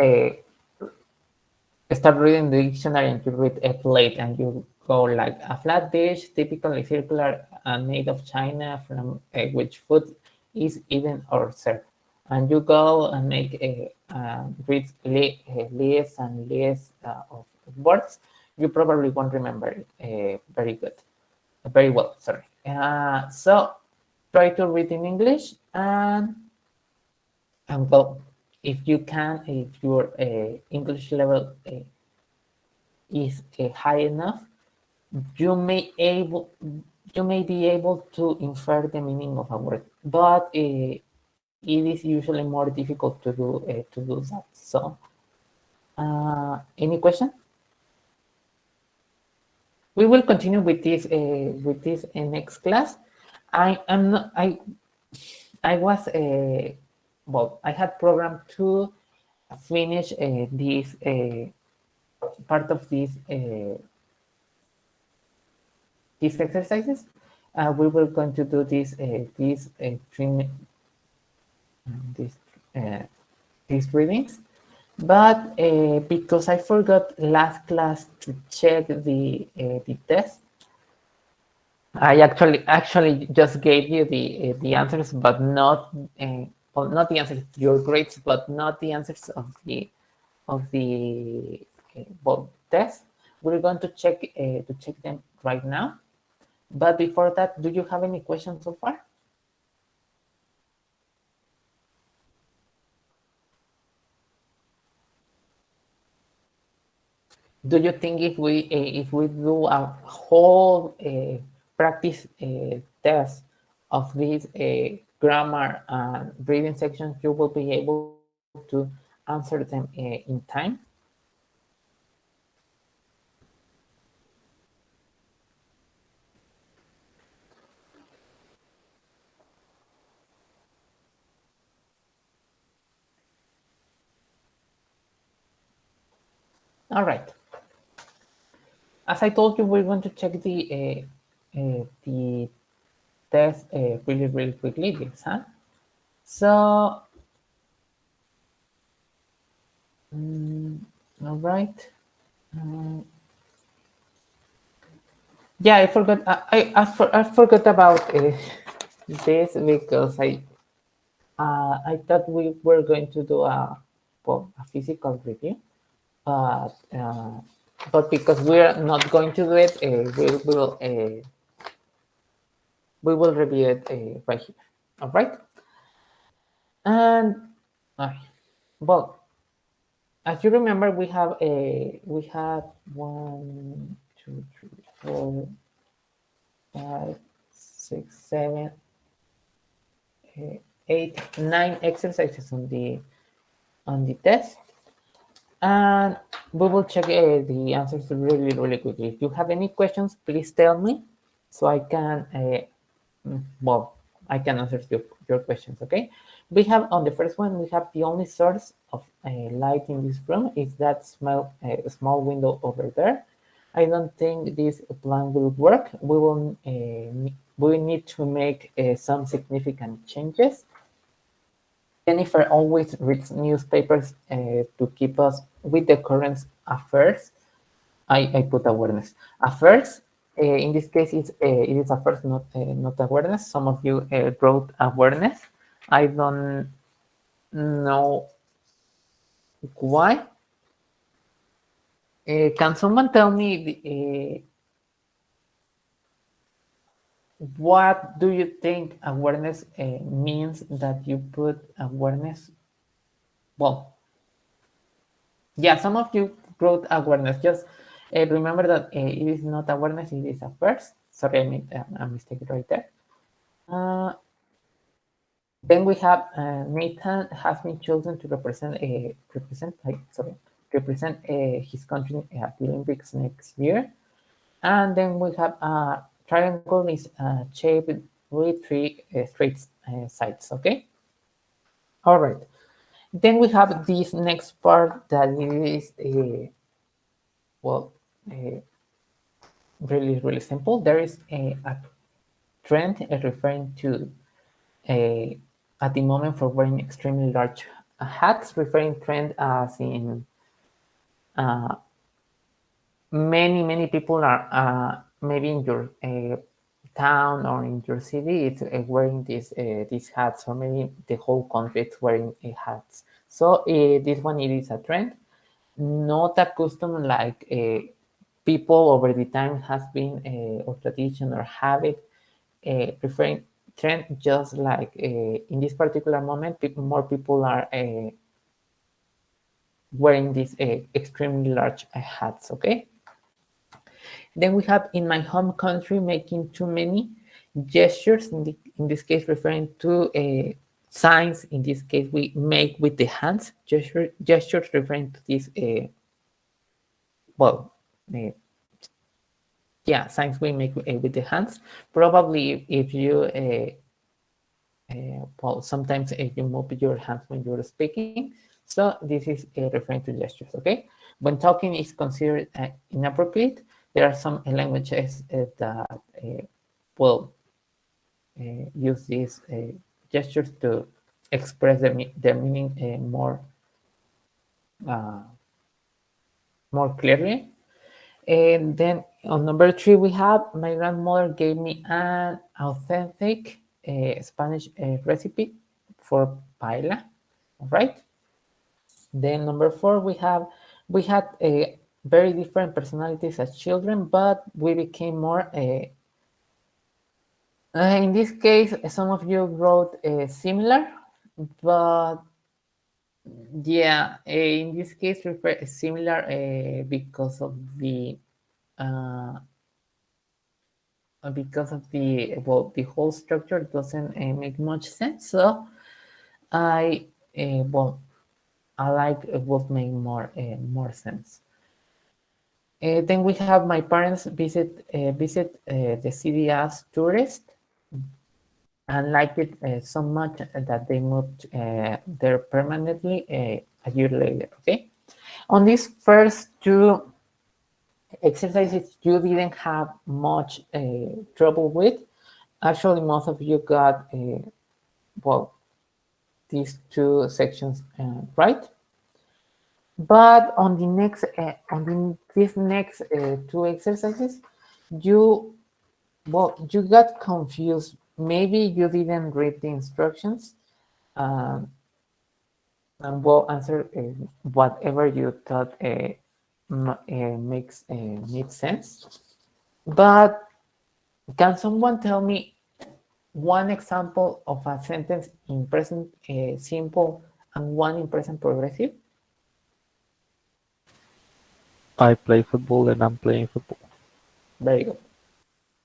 start reading the dictionary and you read a plate and you go like a flat dish, typically circular and made of china, from which food is eaten or served. And you go and make a read lists and lists of words, you probably won't remember it very well. Sorry. So try to read in English and well, if you can, if your English level is high enough, you may able you may be able to infer the meaning of a word, but it is usually more difficult to do that. So, any question? We will continue with this next class. I am not. I was I had programmed to finish this part of these exercises. We were going to do these uh, these readings, but because I forgot last class to check the test, I actually just gave you the answers, but not not the answers, your grades, but not the answers of the test. We're going to check them right now. But before that, do you have any questions so far? Do you think if we do a whole practice test of these grammar and reading sections, you will be able to answer them in time? All right. As I told you, we're going to check the test really quickly, this, huh? So, all right. Yeah, I forgot. I forgot about this because I thought we were going to do a physical review, but because we're not going to do it, we will review it right here. All right. And well, as you remember, we have 1, 2, 3, 4, 5, 6, 7, 8, 9 exercises on the test, and we will check the answers really, really quickly. If you have any questions, please tell me so I can, well, I can answer your questions, okay? We have on the first one, we have the only source of light in this room is that small window over there. I don't think this plan will work. We will need to make some significant changes. Jennifer always reads newspapers to keep us with the current affairs. I put awareness. Affairs, in this case, it is affairs, not awareness. Some of you wrote awareness. I don't know why. Can someone tell me what do you think awareness means that you put awareness? Well, yeah, some of you wrote awareness. Just remember that it is not awareness, it is affairs. Sorry, I made a mistake right there. Then we have Nathan has been chosen to represent his country at the Olympics next year. And then we have a triangle is shaped with three straight sides. Okay. All right. Then we have this next part that is well really, really simple. There is a trend referring to a at the moment for wearing extremely large hats, referring trend as in many people are maybe in your town or in your city it's wearing these hats, or maybe the whole country is wearing hats. So this one, it is a trend, not a custom like people over the time has been or tradition or habit preferring trend, just like in this particular moment more people are wearing these extremely large hats. Okay. Then we have in my home country making too many gestures, in this case referring to signs. In this case we make with the hands, gestures referring to this well yeah, signs we make with the hands. Probably if you well, sometimes you move your hands when you're speaking. So this is referring to gestures, okay? When talking is considered inappropriate, there are some languages that will use these gestures to express their meaning more clearly. And then on number 3, we have my grandmother gave me an authentic Spanish recipe for paella. All right. Then number 4, we had a very different personalities as children, but we became more. In this case, some of you wrote similar, but yeah, in this case, similar uh, because of the well, the whole structure doesn't make much sense. So I well, I like what make more sense. Then we have my parents visit the city as tourists and liked it so much that they moved there permanently a year later. Okay, on these first 2 exercises you didn't have much trouble with. Actually, most of you got well, these 2 sections right. But on the next these next 2 exercises, you you got confused. Maybe you didn't read the instructions, and we'll answer whatever you thought makes sense. But can someone tell me one example of a sentence in present simple and one in present progressive? I play football and I'm playing football. Very good.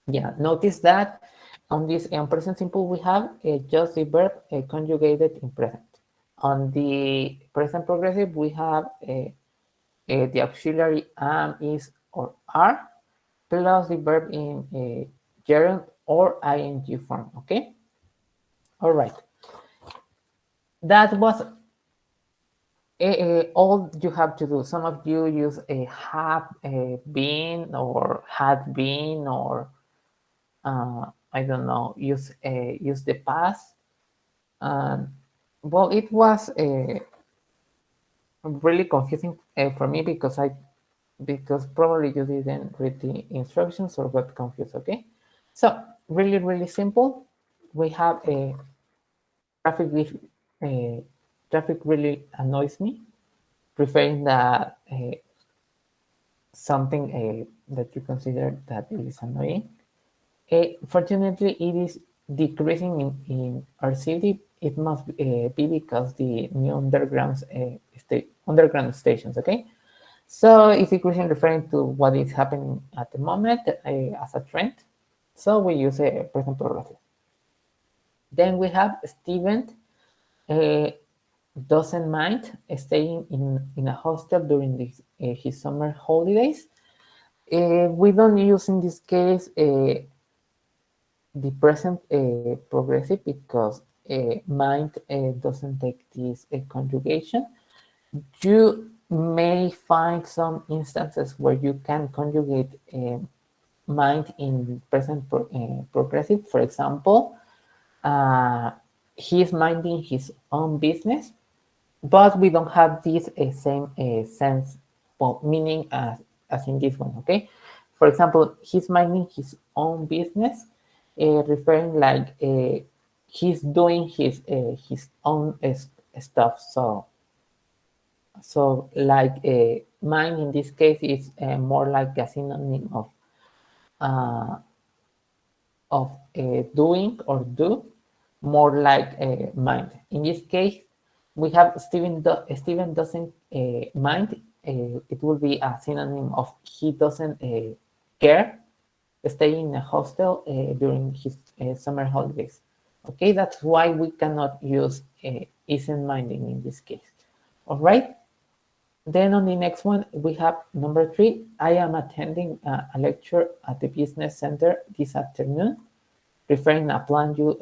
Yeah, notice that on this present simple we have just the verb conjugated in present. On the present progressive, we have the auxiliary am, is, or are, plus the verb in gerund or ing form, okay? All right. That was all you have to do. Some of you use a have been or had been, or I don't know, use the past. Well, it was really confusing for me because probably you didn't read the instructions or got confused. Okay, so really simple. We have a traffic. Uh, Traffic really annoys me, preferring that something that you consider that it is annoying. Fortunately, it is decreasing in our city. It must be because the new underground stations. Okay, so it's decreasing referring to what is happening at the moment as a trend. So we use a present progressive. Then we have Steven uh, doesn't mind staying in a hostel during his summer holidays. We don't use in this case the present progressive because mind doesn't take this conjugation. You may find some instances where you can conjugate mind in present progressive. For example, uh, he's minding his own business, but we don't have this same sense, well, meaning as in this one, okay? For example, he's minding his own business, referring like he's doing his own stuff. So like mind in this case is more like a synonym uh, of doing or do, more like mind. In this case, we have Steven doesn't mind. It will be a synonym of he doesn't care staying in a hostel during his summer holidays. Okay, that's why we cannot use isn't minding in this case. All right. Then on the next one, we have number 3. I am attending a lecture at the business center this afternoon, referring a plan you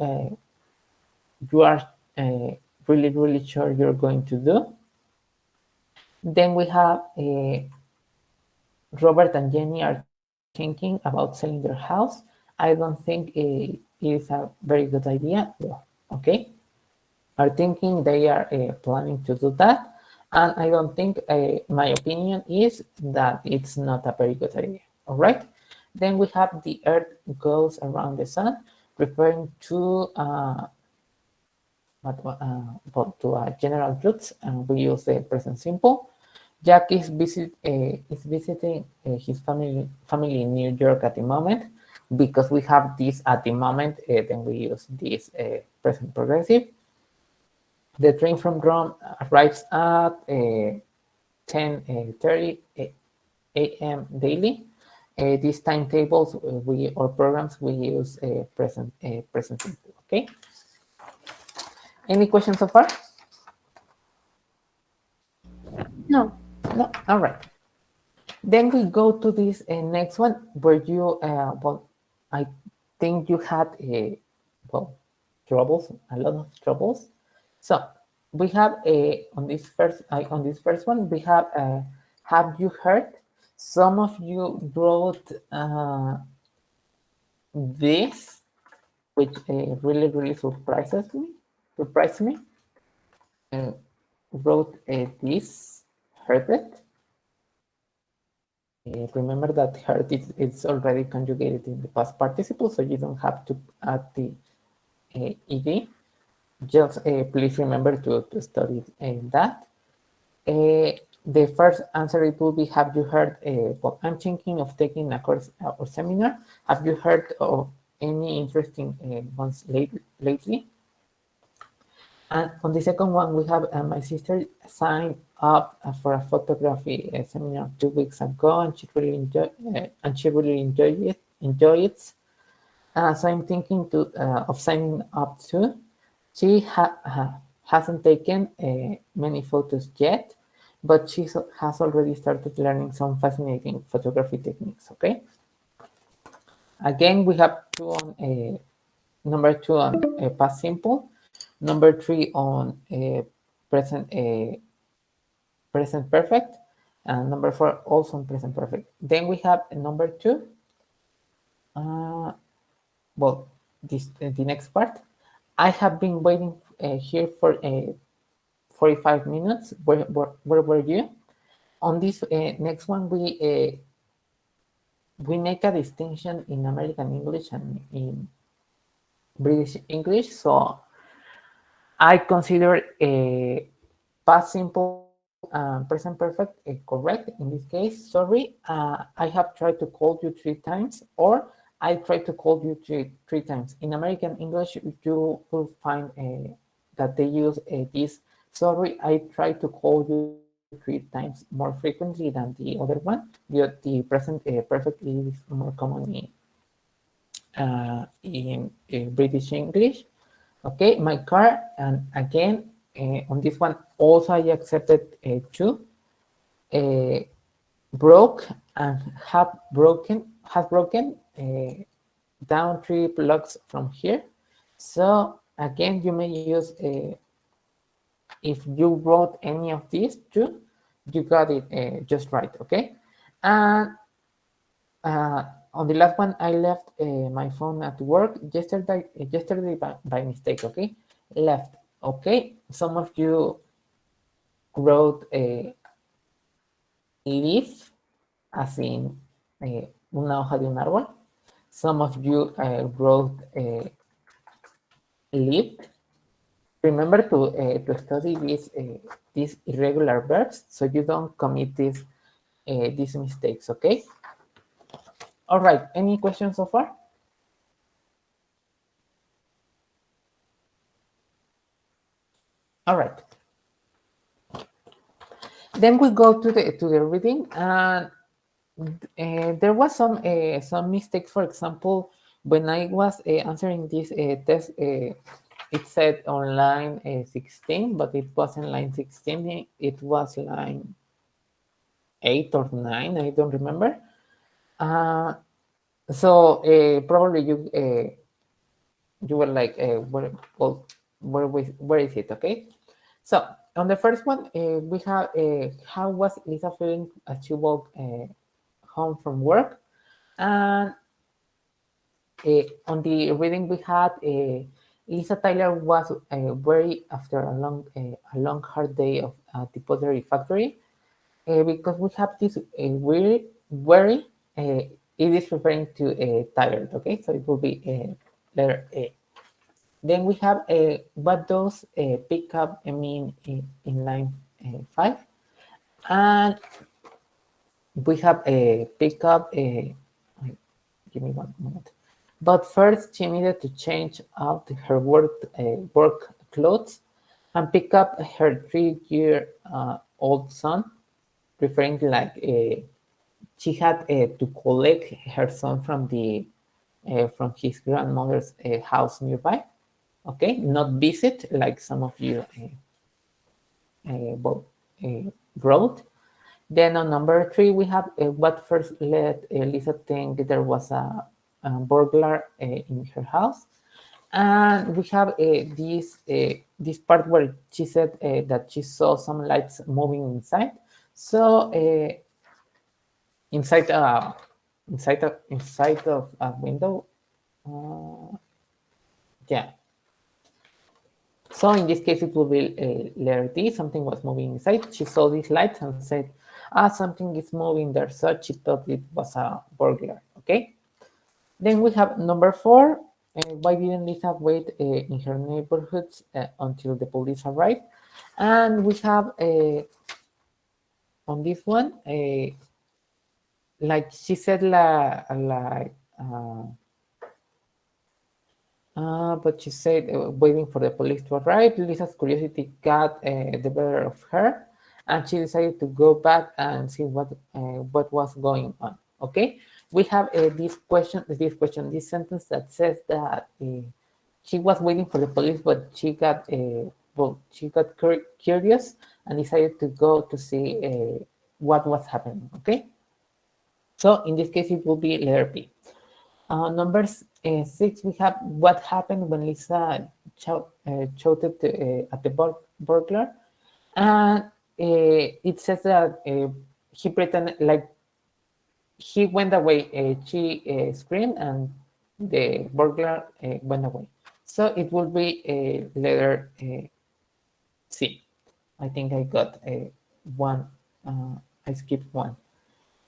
are really sure you're going to do. Then we have Robert and Jenny are thinking about selling their house. I don't think it is a very good idea. Well, okay. Are thinking they are planning to do that. And I don't think my opinion is that it's not a very good idea. All right. Then we have the earth goes around the sun, referring to but to general truths, and we use the present simple. Jack is visiting his family in New York at the moment. Because we have this at the moment, then we use this present progressive. The train from Rome arrives at 10:30 a.m. daily. These timetables or programs we use present simple. Okay. Any questions so far? No. No. All right. Then we go to this next one where you well, I think you had well, troubles, a lot of troubles. So we have on this first one we have you heard? Some of you wrote this, which really surprised me. Uh, Wrote this, heard it. Remember that heard it's already conjugated in the past participle, so you don't have to add the ed. Just please remember to study that. The first answer it will be, have you heard, well, I'm thinking of taking a course or seminar. Have you heard of any interesting ones lately? And on the second one, we have my sister signed up for a photography seminar 2 weeks ago, and she really enjoyed it. So I'm thinking of signing up too. She hasn't taken many photos yet, but she has already started learning some fascinating photography techniques. Okay. Again, we have number 2 on past simple, number 3 on present present perfect, and number 4 also on present perfect. Then we have number 2. Well, this the next part. I have been waiting here for 45 minutes. Where were you? On this next one, we make a distinction in American English and in British English. So I consider a past simple and present perfect correct in this case. Sorry, I have tried to call you 3 times, or I tried to call you three times. In American English, you will find that they use this. Sorry, I tried to call you 3 times more frequently than the other one. The present perfect is more common in British English. Okay, my car, and again, on this one, also I accepted 2. Broke and has broken down 3 blocks from here. So again, you may use if you wrote any of these 2, you got it just right. Okay, and on the last one, I left my phone at work yesterday by mistake. Okay, left. Okay, some of you wrote leaf, as in una hoja de un árbol. Some of you wrote lived. Remember to study these irregular verbs so you don't commit these mistakes. Okay. All right. Any questions so far? All right. Then we go to the reading, and there was some mistakes. For example, when I was answering this test, it said on line 16, but it wasn't line 16. It was line 8 or 9. I don't remember. So probably you were like, well, where is it? Okay. So on the first one, we have how was Lisa feeling as she walked home from work, and on the reading we had Lisa Tyler was very after a long hard day of the pottery factory, because we have this weary, worry. It is referring to tired. Okay, so it will be letter A. Then we have what does pick up mean in line 5, and we have a pick up. Give me one moment. But first, she needed to change out her work clothes and pick up her 3-year-old son, referring to like she had to collect her son from from his grandmother's house nearby. Okay, not visit like some of you wrote. Then on number 3, we have what first led Lisa think there was a burglar in her house. And we have this part where she said that she saw some lights moving inside. So inside of a window, yeah. So in this case, it will be letter D. Something was moving inside. She saw these lights and said, something is moving there. So she thought it was a burglar. Okay. Then we have number 4. Why didn't Lisa wait in her neighborhoods until the police arrived? And we have on this one, like she said, but she said, waiting for the police to arrive. Lisa's curiosity got the better of her, and she decided to go back and see what was going on. Okay, we have this sentence that says that she was waiting for the police, but she got well, she got curious and decided to go to see what was happening. Okay, so in this case it will be letter B. Number 6, we have what happened when Lisa shouted at the burglar, and it says that he pretended like he went away. She screamed, and the burglar went away. So it will be letter C. I think I got one. I skipped one.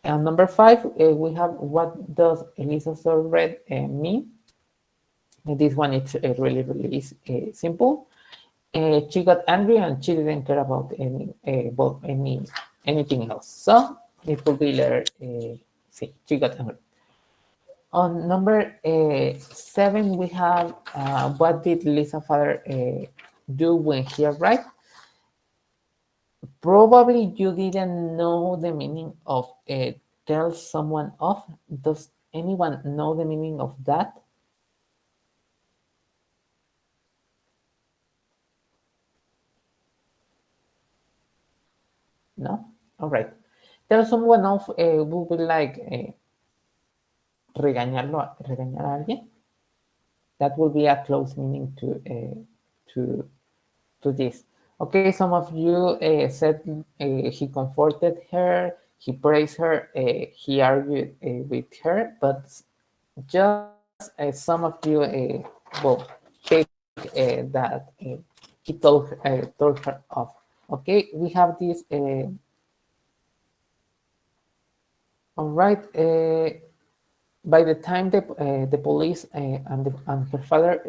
And number 5, we have what does Elisa so red mean? This one is really simple. She got angry and she didn't care about anything else. So it will be letter C. She got angry. On number 7, we have what did Lisa's father do when he arrived? Probably you didn't know the meaning of tell someone off. Does anyone know the meaning of that? No? All right. Tell someone off would be like regañar a alguien. That will be a close meaning to this. Okay, some of you said he comforted her, he praised her, he argued with her, but just some of you, well, take that he told her off. Okay, we have this. All right. By the time the police and her father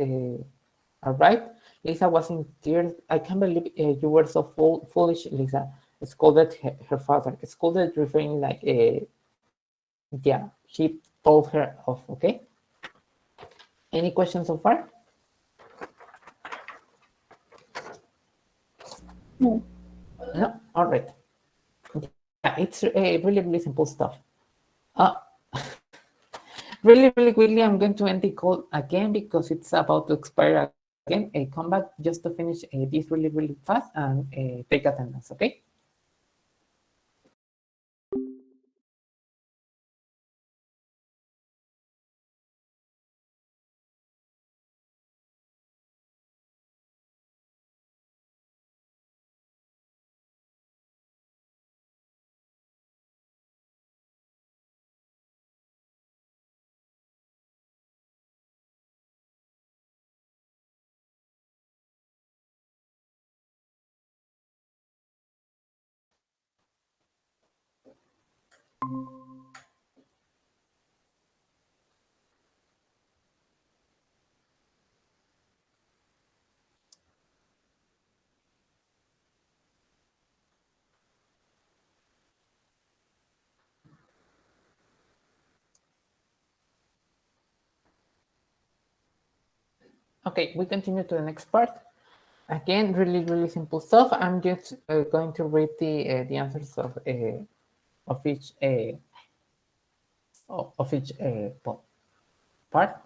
arrived, Lisa was in tears. I can't believe you were so foolish, Lisa. Scolded her father. Scolded, referring like, yeah, he told her off. Okay. Any questions so far? No. No. All right. Yeah, it's really simple stuff. Uh, really quickly, I'm going to end the call again because it's about to expire again. Come back just to finish this really fast and take attendance, okay? Okay, we continue to the next part. Again, really simple stuff. I'm just going to read the answers of each part,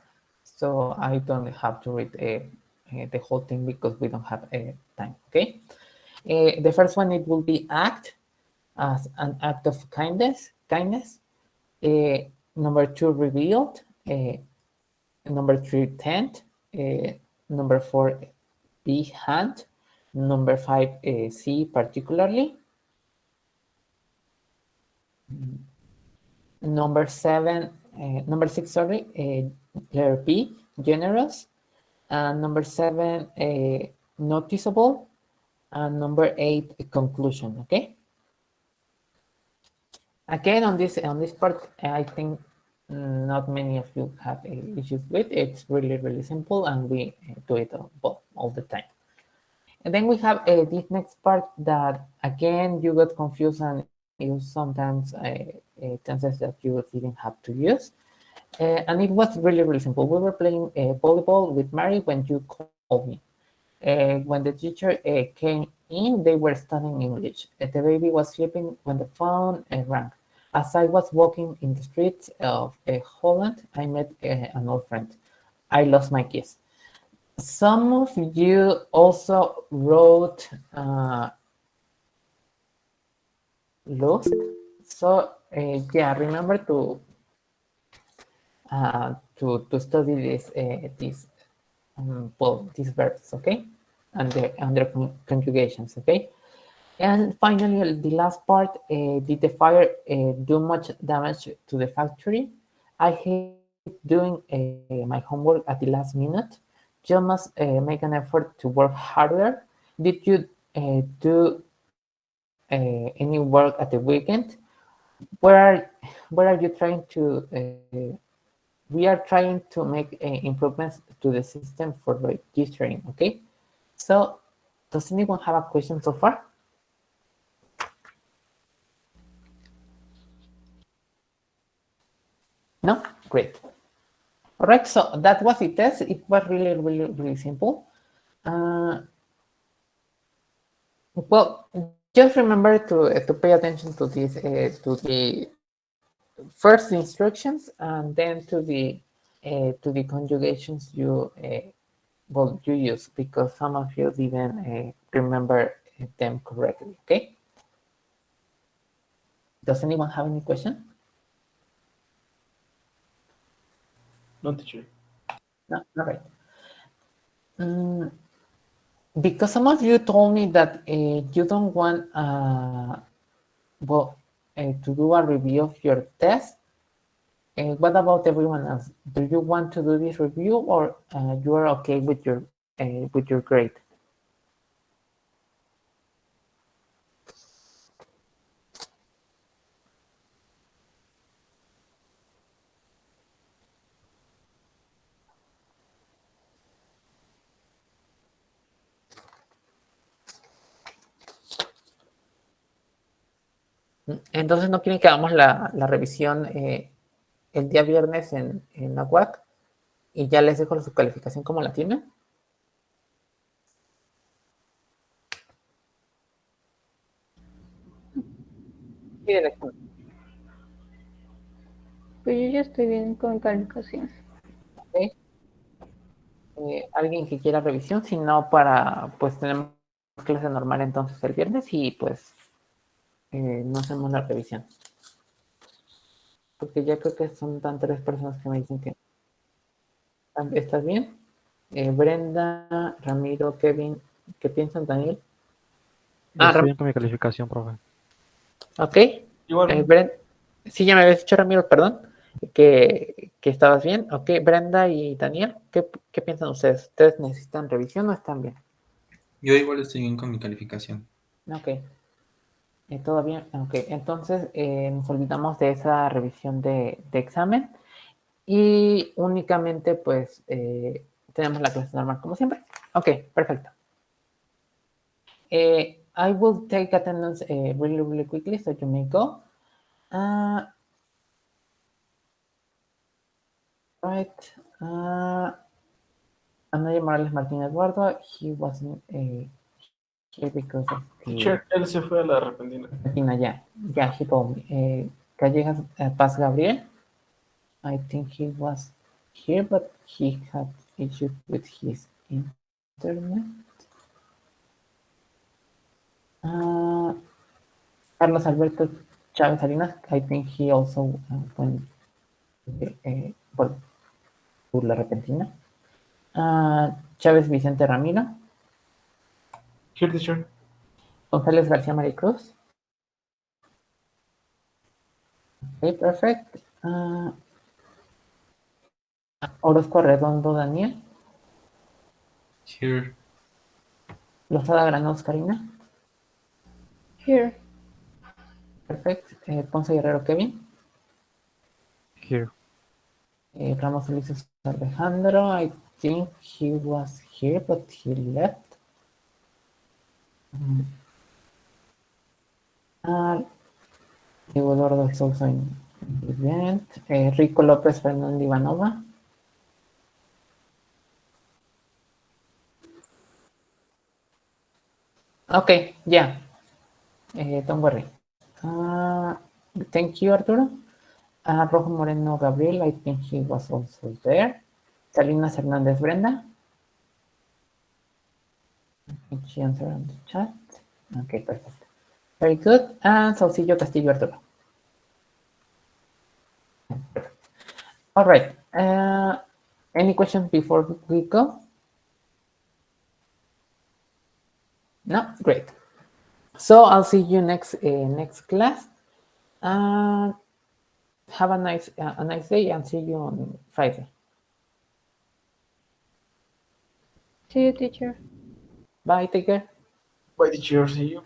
so I don't have to read the whole thing because we don't have time. Okay. The first one, it will be act as an act of kindness. Number 2, revealed. Number 3, tent. Number 4, be hand. Number 5, see particularly. Number 6, sorry, letter B, generous. And number 7, noticeable. And number 8, conclusion. Okay. Again, on this part, I think not many of you have issues with. It's really simple, and we do it all the time. And then we have this next part that, again, you got confused and use sometimes tenses that you didn't have to use. And it was really simple. We were playing volleyball with Mary when you called me. When the teacher came in, they were studying English. The baby was sleeping when the phone rang. As I was walking in the streets of Holland, I met an old friend. I lost my keys. Some of you also wrote Lost. So yeah, remember to study this well, these verbs, okay, and their conjugations, okay. And finally, the last part: did the fire do much damage to the factory? I hate doing my homework at the last minute. You must make an effort to work harder. Did you do any work at the weekend? Where are you trying to? We are trying to make improvements to the system for registering. Okay. So, does anyone have a question so far? No? Great. All right, so that was the test. It was really, really, really simple. Well, just remember to pay attention to this, to the first instructions, and then to the conjugations you well you use, because some of you didn't remember them correctly. Okay. Does anyone have any question? No, teacher. No. All right. Because some of you told me that you don't want well to do a review of your test. What about everyone else? Do you want to do this review, or you are okay with your grade? Entonces, ¿no quieren que hagamos la revisión el día viernes en la UAC? Y ya les dejo su calificación como la tienen. Sí, director. Pues yo ya estoy bien con calificación. Ok. Alguien que quiera revisión, si no, pues tenemos clase normal entonces el viernes y pues no hacemos la revisión. Porque ya creo que son tan 3 personas que me dicen que estás bien. Brenda, Ramiro, Kevin, ¿qué piensan, Daniel? Yo estoy bien con mi calificación, profe. Ok. Igual. Sí, ya me habías dicho, Ramiro, perdón, que estabas bien. Ok, Brenda y Daniel, ¿qué piensan ustedes? ¿Ustedes necesitan revisión o están bien? Yo igual estoy bien con mi calificación. Ok. ¿Todo bien? Ok, entonces nos olvidamos de esa revisión de examen y únicamente pues tenemos la clase normal como siempre. Ok, perfecto. I will take attendance really, really quickly, so you may go. Right. Anaya Morales Martín Eduardo, he wasn't here because of the... Teacher, él se fue a la repentina. Argentina, yeah, he told me. Callejas Paz Gabriel, I think he was here, but he had issues with his internet. Carlos Alberto Chávez Salinas, I think he also went well, to La Repentina. Chávez Vicente Ramiro. Here, teacher. González García Maricruz. Okay, perfect. Orozco Redondo Daniel. Here. Lozada Granados Karina. Here. Perfect. Ponce Guerrero Kevin. Here. Ramos Ulises Alejandro. I think he was here, but he left. Diego Eduardo is also in the event. Rico López Fernando Ivanova. Okay, yeah. Don't worry. Thank you, Arturo. Rojo Moreno Gabriel, I think he was also there. Salinas Hernández Brenda. Did she answer on the chat? Okay, perfect. Very good. And Saucillo Castillo Arturo. All right. Any questions before we go? No? Great. So I'll see you next class. Have a nice day and see you on Friday. See you, teacher. Bye. Take care. Bye, teacher. See you.